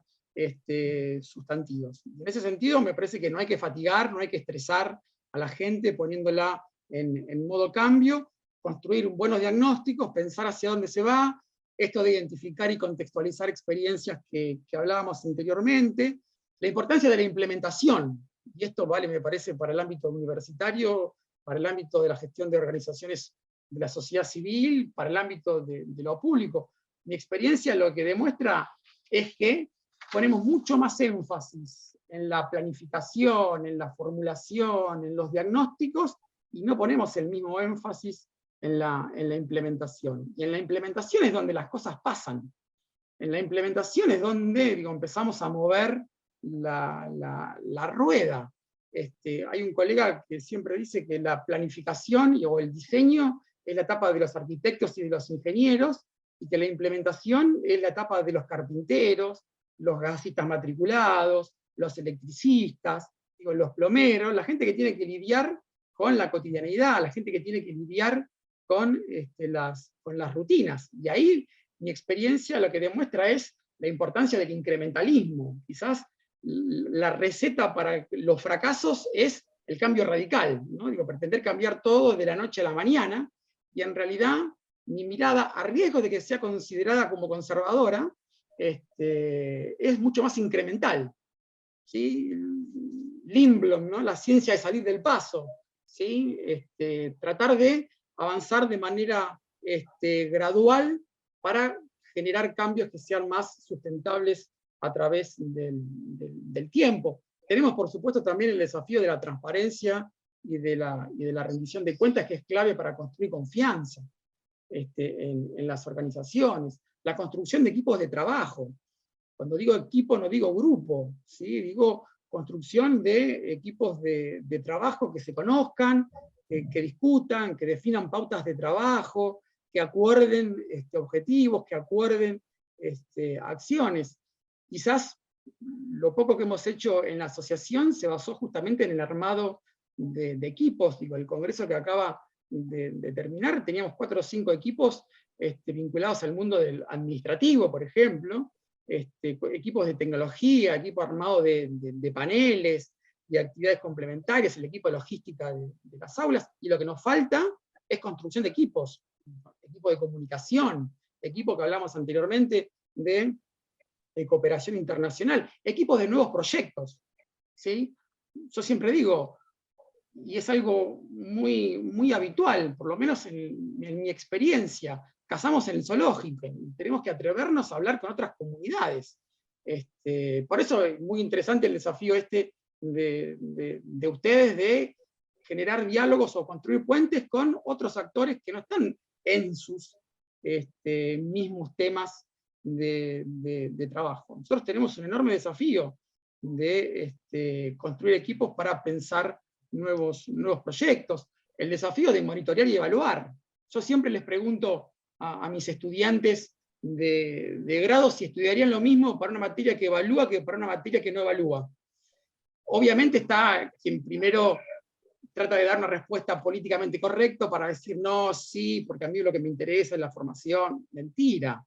sustantivas. En ese sentido, me parece que no hay que fatigar, no hay que estresar a la gente poniéndola en modo cambio, construir buenos diagnósticos, pensar hacia dónde se va, esto de identificar y contextualizar experiencias que hablábamos anteriormente, la importancia de la implementación, y esto vale, me parece, para el ámbito universitario, para el ámbito de la gestión de organizaciones de la sociedad civil, para el ámbito de lo público. Mi experiencia lo que demuestra es que ponemos mucho más énfasis en la planificación, en la formulación, en los diagnósticos, y no ponemos el mismo énfasis en la implementación. Y en la implementación es donde las cosas pasan. En la implementación es donde empezamos a mover la rueda. Hay un colega que siempre dice que la planificación o el diseño es la etapa de los arquitectos y de los ingenieros, y que la implementación es la etapa de los carpinteros, los gasistas matriculados, los electricistas, los plomeros, la gente que tiene que lidiar con la cotidianidad, la gente que tiene que lidiar con las rutinas. Y ahí mi experiencia lo que demuestra es la importancia del incrementalismo. Quizás la receta para los fracasos es el cambio radical, ¿no? Pretender cambiar todo de la noche a la mañana, y en realidad mi mirada, a riesgo de que sea considerada como conservadora, es mucho más incremental. ¿Sí? Lindblom, ¿no? La ciencia de salir del paso. ¿Sí? Tratar de avanzar de manera gradual para generar cambios que sean más sustentables a través del tiempo. Tenemos, por supuesto, también el desafío de la transparencia y de la rendición de cuentas, que es clave para construir confianza en las organizaciones. La construcción de equipos de trabajo. Cuando digo equipo no digo grupo, ¿sí? Digo construcción de equipos de trabajo que se conozcan, que discutan, que definan pautas de trabajo, que acuerden objetivos, que acuerden acciones. Quizás lo poco que hemos hecho en la asociación se basó justamente en el armado de equipos. El congreso que acaba de terminar, teníamos 4 o 5 equipos vinculados al mundo del administrativo, por ejemplo, equipos de tecnología, equipo armado de paneles, de actividades complementarias, el equipo de logística de las aulas, y lo que nos falta es construcción de equipos, equipo de comunicación, equipo que hablamos anteriormente de cooperación internacional, equipos de nuevos proyectos. ¿Sí? Yo siempre digo, y es algo muy, muy habitual, por lo menos en mi experiencia, cazamos en el zoológico, tenemos que atrevernos a hablar con otras comunidades. Por eso es muy interesante el desafío de ustedes de generar diálogos o construir puentes con otros actores que no están en sus mismos temas de trabajo. Nosotros tenemos un enorme desafío de construir equipos para pensar nuevos proyectos, el desafío de monitorear y evaluar. Yo siempre les pregunto a mis estudiantes de grado si estudiarían lo mismo para una materia que evalúa que para una materia que no evalúa. Obviamente está quien primero trata de dar una respuesta políticamente correcta para decir no, sí, porque a mí lo que me interesa es la formación. Mentira.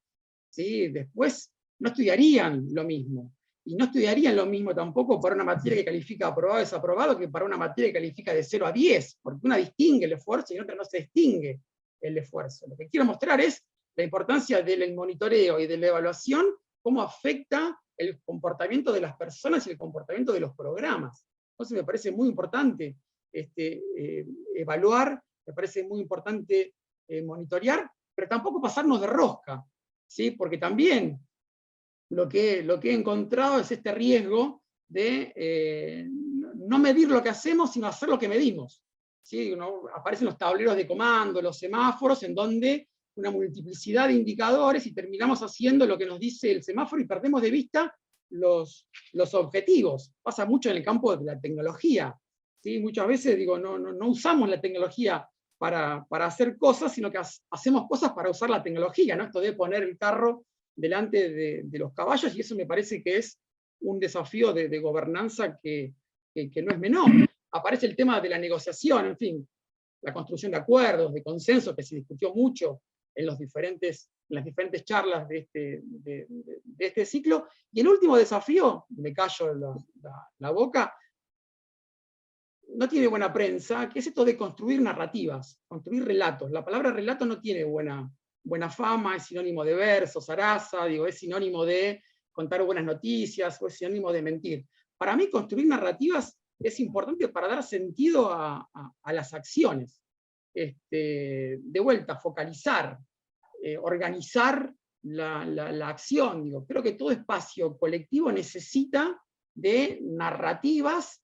¿Sí? Después no estudiarían lo mismo. Y no estudiarían lo mismo tampoco para una materia que califica aprobado o desaprobado que para una materia que califica de 0 a 10, porque una distingue el esfuerzo y otra no se distingue el esfuerzo. Lo que quiero mostrar es la importancia del monitoreo y de la evaluación, cómo afecta el comportamiento de las personas y el comportamiento de los programas. Entonces me parece muy importante evaluar, me parece muy importante monitorear, pero tampoco pasarnos de rosca, ¿sí? Porque también lo que he encontrado es este riesgo de no medir lo que hacemos, sino hacer lo que medimos. ¿Sí? Aparecen los tableros de comando, los semáforos, en donde una multiplicidad de indicadores y terminamos haciendo lo que nos dice el semáforo y perdemos de vista los objetivos. Pasa mucho en el campo de la tecnología. ¿Sí? Muchas veces no usamos la tecnología para hacer cosas, sino que hacemos cosas para usar la tecnología, ¿no? Esto de poner el carro delante de los caballos, y eso me parece que es un desafío de gobernanza que no es menor. Aparece el tema de la negociación, en fin, la construcción de acuerdos, de consenso, que se discutió mucho en las diferentes charlas de este ciclo. Y el último desafío, me callo la boca, no tiene buena prensa, que es esto de construir narrativas, construir relatos. La palabra relato no tiene buena fama, es sinónimo de verso, zaraza, es sinónimo de contar buenas noticias, o es sinónimo de mentir. Para mí construir narrativas es importante para dar sentido a las acciones. De vuelta, focalizar, organizar la acción. Creo que todo espacio colectivo necesita de narrativas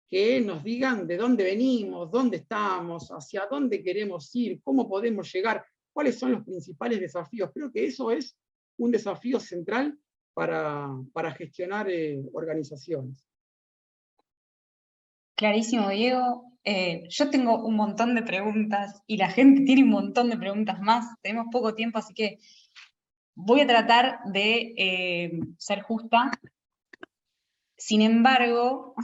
que nos digan de dónde venimos, dónde estamos, hacia dónde queremos ir, cómo podemos llegar, cuáles son los principales desafíos. Creo que eso es un desafío central para gestionar organizaciones. Clarísimo, Diego. Yo tengo un montón de preguntas y la gente tiene un montón de preguntas más. Tenemos poco tiempo, así que voy a tratar de ser justa. Sin embargo,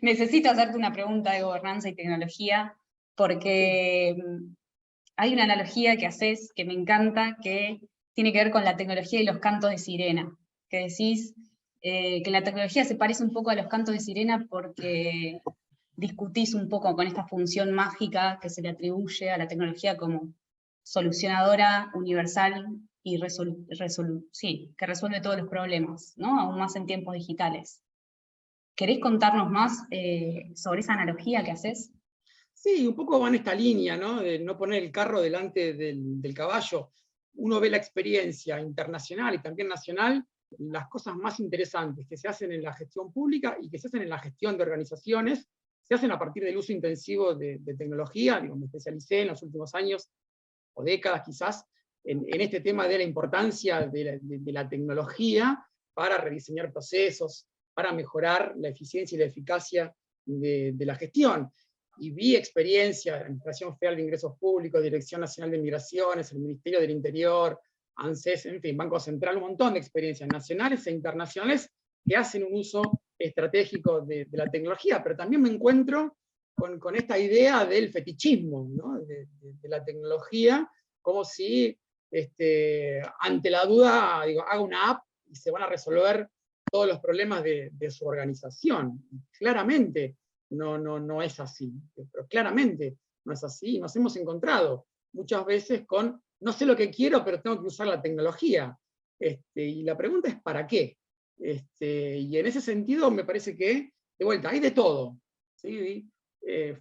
necesito hacerte una pregunta de gobernanza y tecnología, porque hay una analogía que haces que me encanta, que tiene que ver con la tecnología y los cantos de sirena, que decís que la tecnología se parece un poco a los cantos de sirena porque discutís un poco con esta función mágica que se le atribuye a la tecnología como solucionadora, universal y que resuelve todos los problemas, ¿no? Aún más en tiempos digitales. ¿Querés contarnos más sobre esa analogía que haces? Sí, un poco va en esta línea, ¿no? De no poner el carro delante del caballo. Uno ve la experiencia internacional y también nacional, las cosas más interesantes que se hacen en la gestión pública y que se hacen en la gestión de organizaciones, se hacen a partir del uso intensivo de tecnología. Me especialicé en los últimos años, o décadas quizás, en este tema de la importancia de la tecnología para rediseñar procesos, para mejorar la eficiencia y la eficacia de la gestión. Y vi experiencia de la Administración Federal de Ingresos Públicos, Dirección Nacional de Migraciones, el Ministerio del Interior, ANSES, en fin, Banco Central, un montón de experiencias nacionales e internacionales que hacen un uso estratégico de la tecnología, pero también me encuentro con esta idea del fetichismo, ¿no? de la tecnología, como si ante la duda haga una app y se van a resolver todos los problemas de su organización. Claramente no es así, pero claramente no es así. Nos hemos encontrado muchas veces con, no sé lo que quiero, pero tengo que usar la tecnología. Y la pregunta es ¿para qué? Y en ese sentido me parece que, de vuelta, hay de todo. ¿Sí?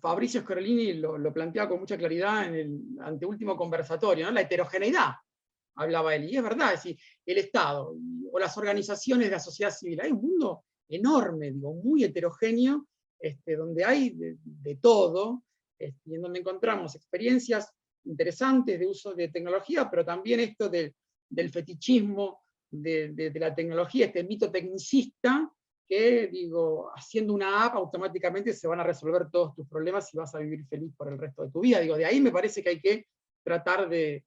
Fabricio Scorolini lo planteaba con mucha claridad en el anteúltimo conversatorio, ¿no? La heterogeneidad, hablaba él, y es verdad, es decir, el Estado o las organizaciones de la sociedad civil, hay un mundo enorme, muy heterogéneo, donde hay de todo, y en donde encontramos experiencias interesantes de uso de tecnología, pero también esto del fetichismo de la tecnología, este mito tecnicista, que, haciendo una app automáticamente se van a resolver todos tus problemas y vas a vivir feliz por el resto de tu vida. De ahí me parece que hay que tratar de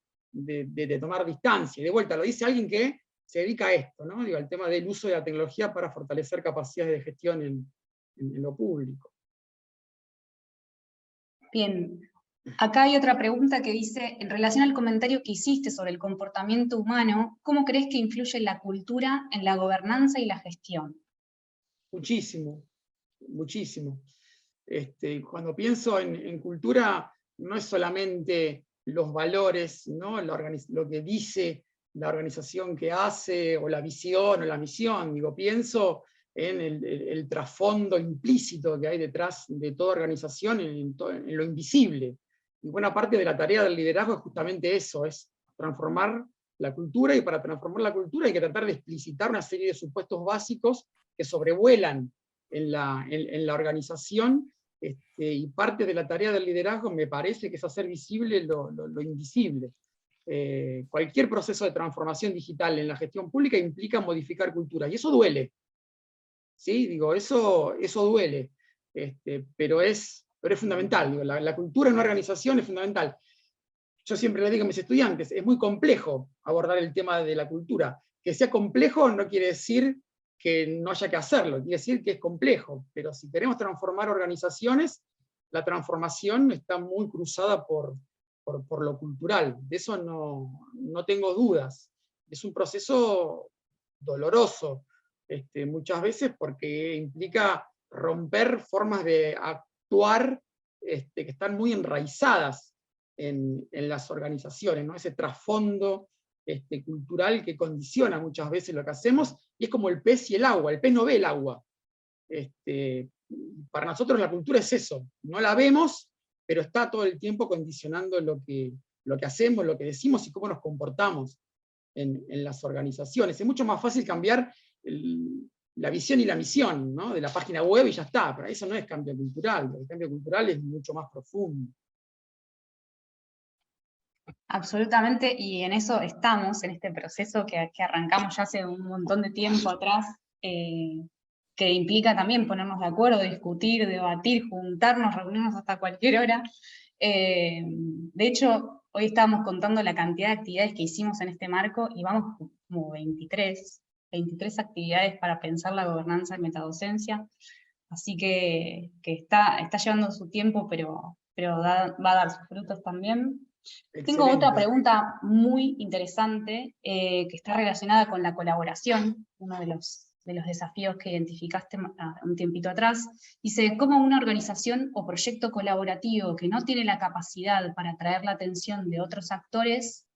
tomar distancia. Y de vuelta, lo dice alguien que se dedica a esto, ¿no? Al tema del uso de la tecnología para fortalecer capacidades de gestión en lo público. Bien. Acá hay otra pregunta que dice, en relación al comentario que hiciste sobre el comportamiento humano, ¿cómo crees que influye la cultura en la gobernanza y la gestión? Muchísimo, muchísimo. Cuando pienso en cultura, no es solamente los valores, ¿no? Lo que dice la organización que hace, o la visión, o la misión. Pienso en el trasfondo implícito que hay detrás de toda organización, en lo invisible. Y buena parte de la tarea del liderazgo es justamente eso, es transformar la cultura, y para transformar la cultura hay que tratar de explicitar una serie de supuestos básicos que sobrevuelan en la organización, y parte de la tarea del liderazgo me parece que es hacer visible lo invisible. Cualquier proceso de transformación digital en la gestión pública implica modificar cultura, y eso duele. ¿Sí? Digo, eso duele, pero es fundamental. Digo, la cultura en una organización es fundamental. Yo siempre le digo a mis estudiantes, es muy complejo abordar el tema de la cultura. Que sea complejo no quiere decir que no haya que hacerlo, quiere decir que es complejo, pero si queremos transformar organizaciones, la transformación está muy cruzada por lo cultural, de eso no tengo dudas. Es un proceso doloroso, muchas veces porque implica romper formas de actuar que están muy enraizadas en las organizaciones, ¿no? Ese trasfondo cultural que condiciona muchas veces lo que hacemos, y es como el pez y el agua. El pez no ve el agua. Para nosotros la cultura es eso, no la vemos, pero está todo el tiempo condicionando lo que hacemos, lo que decimos y cómo nos comportamos en las organizaciones. Es mucho más fácil cambiar la visión y la misión, ¿no? De la página web y ya está, pero eso no es cambio cultural. El cambio cultural es mucho más profundo. Absolutamente, y en eso estamos, en este proceso que arrancamos ya hace un montón de tiempo atrás, que implica también ponernos de acuerdo, discutir, debatir, juntarnos, reunirnos hasta cualquier hora. De hecho, hoy estábamos contando la cantidad de actividades que hicimos en este marco, y vamos como 23 actividades para pensar la gobernanza y metadocencia, así que está llevando su tiempo, pero va a dar sus frutos también. Excelente. Tengo otra pregunta muy interesante que está relacionada con la colaboración, uno de los desafíos que identificaste un tiempito atrás. Dice, ¿cómo una organización o proyecto colaborativo que no tiene la capacidad para atraer la atención de otros actores,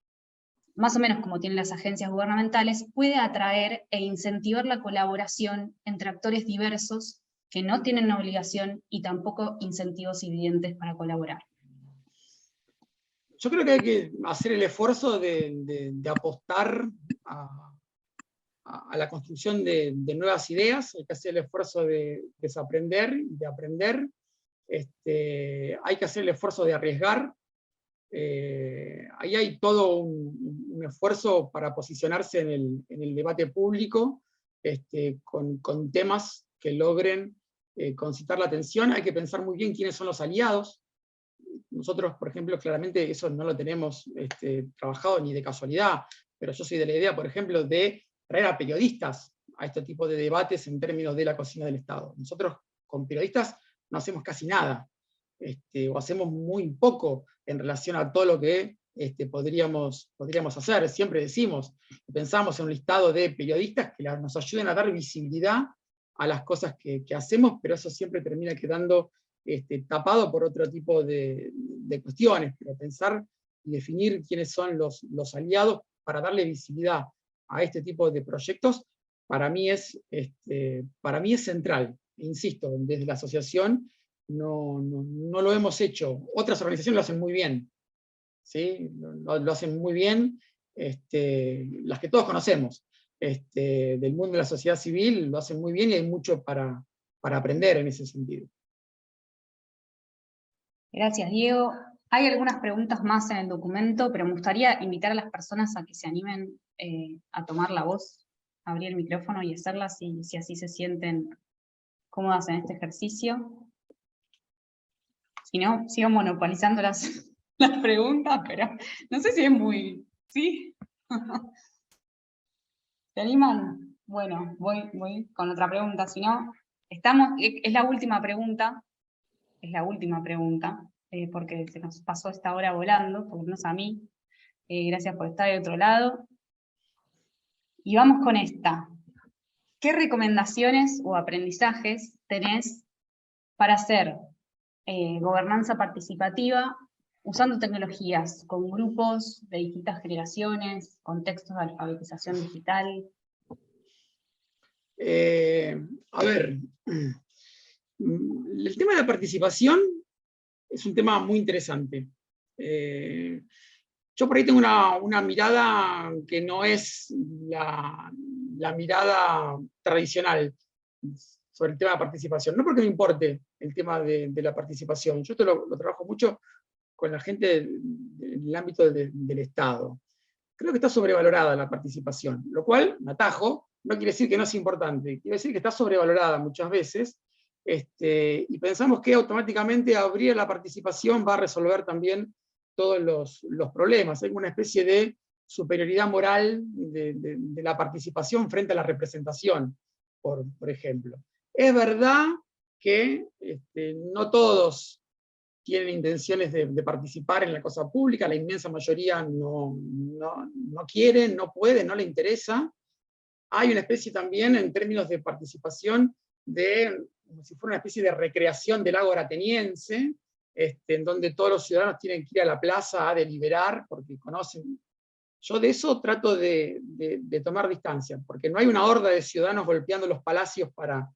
más o menos como tienen las agencias gubernamentales, puede atraer e incentivar la colaboración entre actores diversos que no tienen obligación y tampoco incentivos evidentes para colaborar? Yo creo que hay que hacer el esfuerzo de apostar a la construcción de nuevas ideas, hay que hacer el esfuerzo de desaprender y de aprender, hay que hacer el esfuerzo de arriesgar. Ahí hay todo un esfuerzo para posicionarse en el debate público, con temas que logren concitar la atención. Hay que pensar muy bien quiénes son los aliados. Nosotros, por ejemplo, claramente eso no lo tenemos trabajado ni de casualidad, pero yo soy de la idea, por ejemplo, de traer a periodistas a este tipo de debates en términos de la cocina del Estado. Nosotros con periodistas no hacemos casi nada, o hacemos muy poco en relación a todo lo que podríamos hacer. Siempre decimos, pensamos en un listado de periodistas que nos ayuden a dar visibilidad a las cosas que hacemos, pero eso siempre termina quedando tapado por otro tipo de cuestiones. Pero pensar y definir quiénes son los aliados para darle visibilidad a este tipo de proyectos, para mí es central. Insisto, desde la asociación no lo hemos hecho. Otras organizaciones lo hacen muy bien, ¿sí? Lo hacen muy bien, las que todos conocemos, del mundo de la sociedad civil, lo hacen muy bien, y hay mucho para aprender en ese sentido. Gracias, Diego. Hay algunas preguntas más en el documento, pero me gustaría invitar a las personas a que se animen a tomar la voz, abrir el micrófono y hacerlas, si así se sienten cómodas en este ejercicio. Si no, sigo monopolizando las preguntas, pero no sé si es muy... ¿Sí? ¿Se animan? Bueno, voy con otra pregunta. Si no, es la última pregunta. Es la última pregunta, porque se nos pasó esta hora volando, por lo menos a mí. Gracias por estar de otro lado. Y vamos con esta. ¿Qué recomendaciones o aprendizajes tenés para hacer gobernanza participativa usando tecnologías, con grupos de distintas generaciones, contextos de alfabetización digital? A ver, el tema de la participación es un tema muy interesante. Yo por ahí tengo una mirada que no es la mirada tradicional sobre el tema de participación. No porque me importe el tema de la participación. Yo esto lo trabajo mucho con la gente del ámbito del Estado. Creo que está sobrevalorada la participación, lo cual, me atajo, no quiere decir que no es importante, quiere decir que está sobrevalorada muchas veces, y pensamos que automáticamente abrir la participación va a resolver también todos los problemas. Hay una especie de superioridad moral de la participación frente a la representación, por ejemplo. Es verdad que no todos tienen intenciones de participar en la cosa pública, la inmensa mayoría no quieren, no pueden, no le interesa. Hay una especie también, en términos de participación, como si fuera una especie de recreación del ágora ateniense, en donde todos los ciudadanos tienen que ir a la plaza a deliberar, porque conocen. Yo de eso trato de tomar distancia, porque no hay una horda de ciudadanos golpeando los palacios para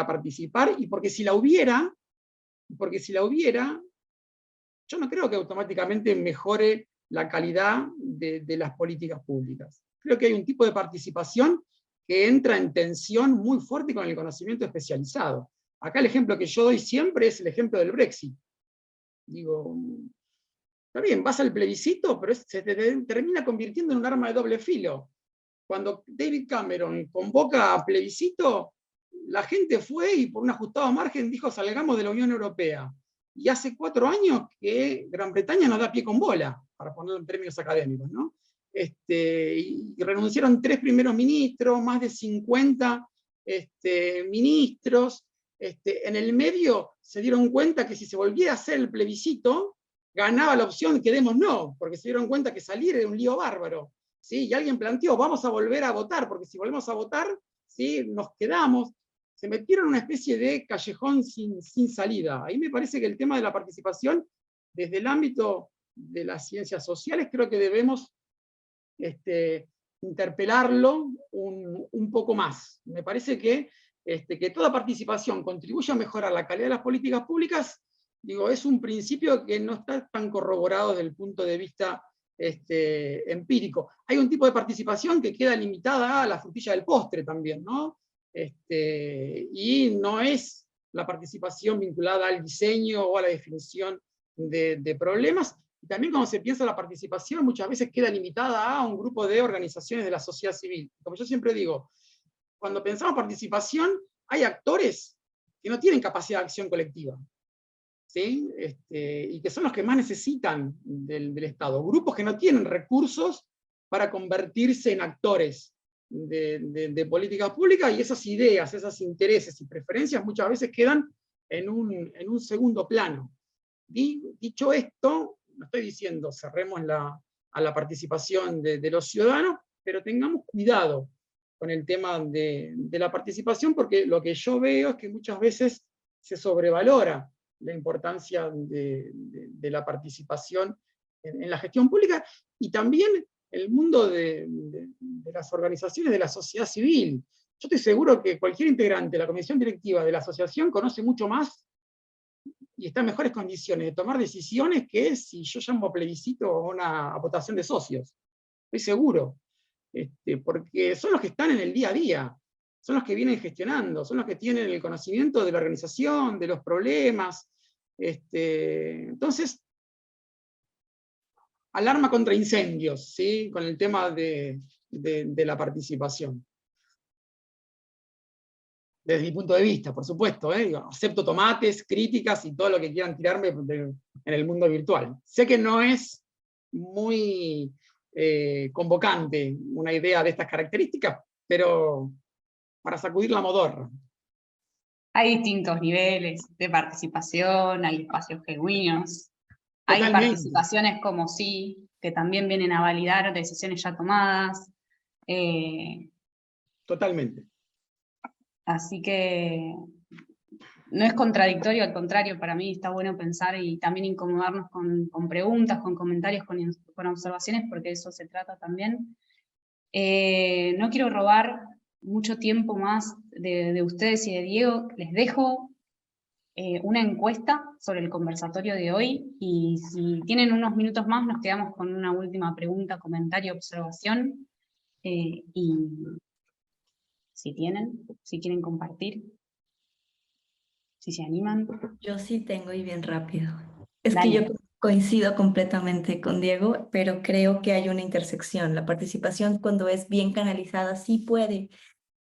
participar, y porque si la hubiera, yo no creo que automáticamente mejore la calidad de las políticas públicas. Creo que hay un tipo de participación que entra en tensión muy fuerte con el conocimiento especializado. Acá el ejemplo que yo doy siempre es el ejemplo del Brexit. Digo, está bien, vas al plebiscito, pero se te termina convirtiendo en un arma de doble filo. Cuando David Cameron convoca a plebiscito, la gente fue y por un ajustado margen dijo salgamos de la Unión Europea. Y hace 4 años que Gran Bretaña no da pie con bola, para ponerlo en términos académicos, ¿no? Y renunciaron 3 primeros ministros, más de 50 ministros. En el medio se dieron cuenta que si se volviera a hacer el plebiscito, ganaba la opción quedemos no, porque se dieron cuenta que salir era un lío bárbaro. ¿Sí? Y alguien planteó, vamos a volver a votar, porque si volvemos a votar, ¿sí? Nos quedamos. Se metieron en una especie de callejón sin salida. Ahí me parece que el tema de la participación, desde el ámbito de las ciencias sociales, creo que debemos interpelarlo un poco más. Me parece que toda participación contribuye a mejorar la calidad de las políticas públicas, digo, es un principio que no está tan corroborado desde el punto de vista empírico. Hay un tipo de participación que queda limitada a la frutilla del postre también, ¿no? Y no es la participación vinculada al diseño o a la definición de problemas. Y también cuando se piensa la participación, muchas veces queda limitada a un grupo de organizaciones de la sociedad civil. Como yo siempre digo, cuando pensamos participación, hay actores que no tienen capacidad de acción colectiva, ¿sí? Y que son los que más necesitan del Estado. Grupos que no tienen recursos para convertirse en actores de políticas públicas, y esas ideas, esos intereses y preferencias muchas veces quedan en un segundo plano. Dicho esto, no estoy diciendo cerremos a la participación de los ciudadanos, pero tengamos cuidado con el tema de la participación, porque lo que yo veo es que muchas veces se sobrevalora la importancia de la participación en la gestión pública, y también el mundo de las organizaciones de la sociedad civil. Yo estoy seguro que cualquier integrante de la comisión directiva de la asociación conoce mucho más y está en mejores condiciones de tomar decisiones que si yo llamo a plebiscito o a votación de socios. Estoy seguro. Porque son los que están en el día a día, son los que vienen gestionando, son los que tienen el conocimiento de la organización, de los problemas. Entonces, alarma contra incendios, ¿sí? Con el tema de la participación. Desde mi punto de vista, por supuesto, acepto tomates, críticas y todo lo que quieran tirarme en el mundo virtual. Sé que no es muy convocante una idea de estas características, pero para sacudir la modorra. Hay distintos niveles de participación, hay espacios genuinos, Totalmente. Hay participaciones como sí, que también vienen a validar decisiones ya tomadas. Totalmente. Así que no es contradictorio, al contrario, para mí está bueno pensar y también incomodarnos con preguntas, con comentarios, con observaciones, porque de eso se trata también. No quiero robar mucho tiempo más de ustedes y de Diego, les dejo una encuesta sobre el conversatorio de hoy, y si tienen unos minutos más nos quedamos con una última pregunta, comentario, observación, y si quieren compartir, si se animan. Yo sí tengo y bien rápido. Es que Dale. yo coincido completamente con Diego, pero creo que hay una intersección. La participación, cuando es bien canalizada, sí puede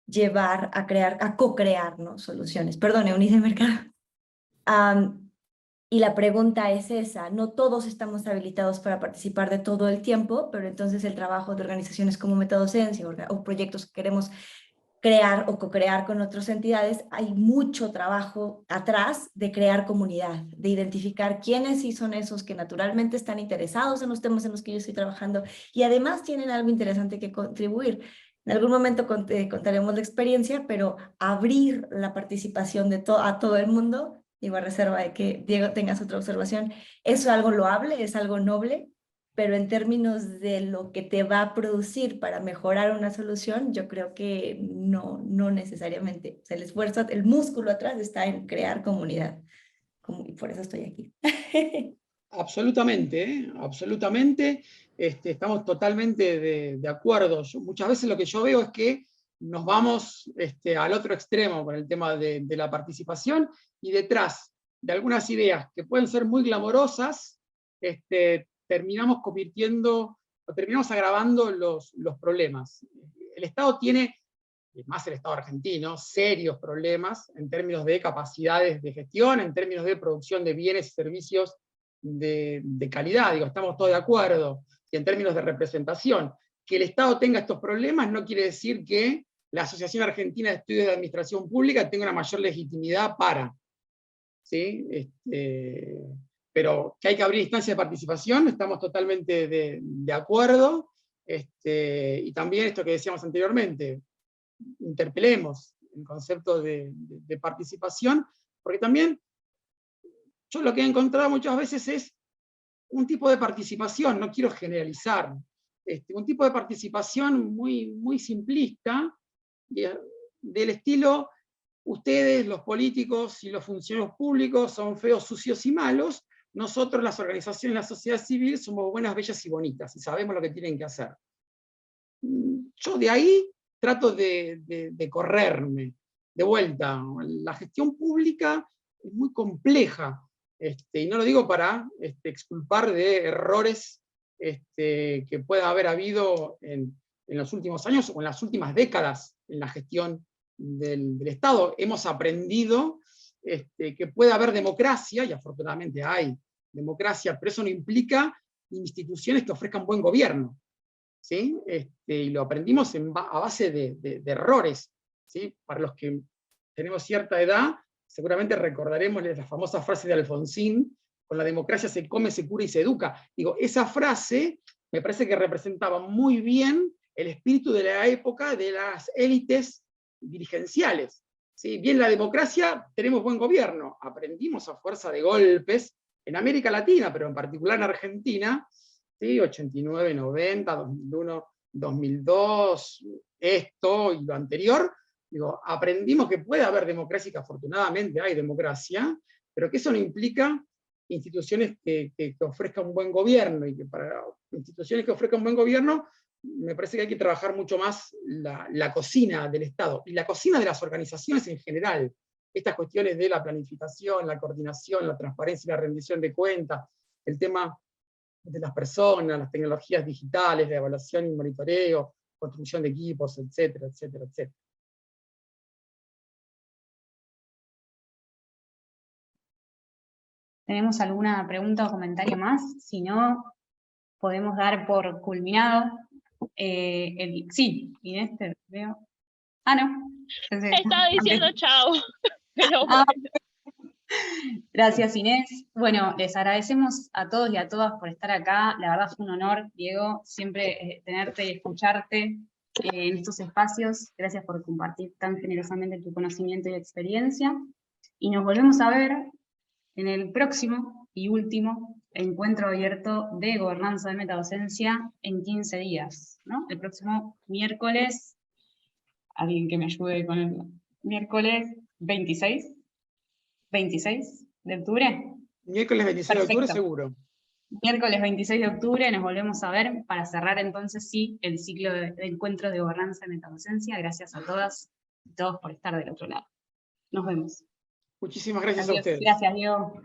llevar a crear, a co-crear, ¿no? Soluciones. Perdón, Eunice Mercado. Y la pregunta es esa, no todos estamos habilitados para participar de todo el tiempo, pero entonces el trabajo de organizaciones como Metadocencia o proyectos que queremos crear o co-crear con otras entidades, hay mucho trabajo atrás de crear comunidad, de identificar quiénes sí son esos que naturalmente están interesados en los temas en los que yo estoy trabajando y además tienen algo interesante que contribuir. En algún momento contaremos la experiencia, pero abrir la participación de a todo el mundo, digo a reserva de que Diego tengas otra observación, es algo loable, es algo noble, pero en términos de lo que te va a producir para mejorar una solución, yo creo que no necesariamente. O sea, el esfuerzo, el músculo atrás está en crear comunidad. Y por eso estoy aquí. Absolutamente, absolutamente. Estamos totalmente de acuerdo. Muchas veces lo que yo veo es que nos vamos al otro extremo con el tema de la participación, y detrás de algunas ideas que pueden ser muy glamorosas, terminamos convirtiendo, o terminamos agravando los problemas. El Estado tiene, más el Estado argentino, serios problemas en términos de capacidades de gestión, en términos de producción de bienes y servicios de calidad, digo, estamos todos de acuerdo, y en términos de representación. Que el Estado tenga estos problemas no quiere decir que la Asociación Argentina de Estudios de Administración Pública tenga una mayor legitimidad para, ¿sí? Pero que hay que abrir instancias de participación, estamos totalmente de acuerdo, y también esto que decíamos anteriormente, interpelemos el concepto de participación, porque también yo lo que he encontrado muchas veces es un tipo de participación, no quiero generalizar, un tipo de participación muy simplista, del estilo: ustedes, los políticos y los funcionarios públicos, son feos, sucios y malos, nosotros, las organizaciones, la sociedad civil, somos buenas, bellas y bonitas, y sabemos lo que tienen que hacer. Yo de ahí trato de correrme. De vuelta, la gestión pública es muy compleja, y no lo digo para exculpar de errores que pueda haber habido en los últimos años o en las últimas décadas en la gestión del Estado. Hemos aprendido que puede haber democracia, y afortunadamente hay democracia, pero eso no implica instituciones que ofrezcan buen gobierno, ¿sí? Y lo aprendimos a base de errores, ¿sí? Para los que tenemos cierta edad, seguramente recordaremos la famosa frase de Alfonsín: con la democracia se come, se cura y se educa. Digo, esa frase me parece que representaba muy bien el espíritu de la época de las élites dirigenciales, ¿sí? Bien, la democracia, tenemos buen gobierno, aprendimos a fuerza de golpes en América Latina, pero en particular en Argentina, ¿sí? 89, 90, 2001, 2002, esto y lo anterior, digo, aprendimos que puede haber democracia, y que afortunadamente hay democracia, pero que eso no implica instituciones que ofrezcan un buen gobierno, y que para instituciones que ofrezcan un buen gobierno, me parece que hay que trabajar mucho más la cocina del Estado, y la cocina de las organizaciones en general. Estas cuestiones de la planificación, la coordinación, la transparencia y la rendición de cuentas, el tema de las personas, las tecnologías digitales, la evaluación y monitoreo, construcción de equipos, etcétera, etcétera, etcétera. ¿Tenemos alguna pregunta o comentario más? Si no, podemos dar por culminado. Sí, Inés, te veo. Ah, no. Estaba diciendo chao, pero Ah, bueno. gracias, Inés. Bueno, les agradecemos a todos y a todas por estar acá. La verdad fue un honor, Diego, siempre tenerte y escucharte en estos espacios. Gracias por compartir tan generosamente tu conocimiento y experiencia. Y nos volvemos a ver en el próximo y último encuentro abierto de gobernanza de metadocencia en 15 días, ¿no? El próximo miércoles, alguien que me ayude con el miércoles 26. 26 de octubre. Miércoles 26 de octubre Perfecto. seguro. Miércoles 26 de octubre nos volvemos a ver para cerrar entonces sí el ciclo de encuentros de gobernanza y metadocencia. Gracias a todas y todos por estar del otro lado. Nos vemos. Muchísimas gracias a Adiós. ustedes. Gracias, Diego.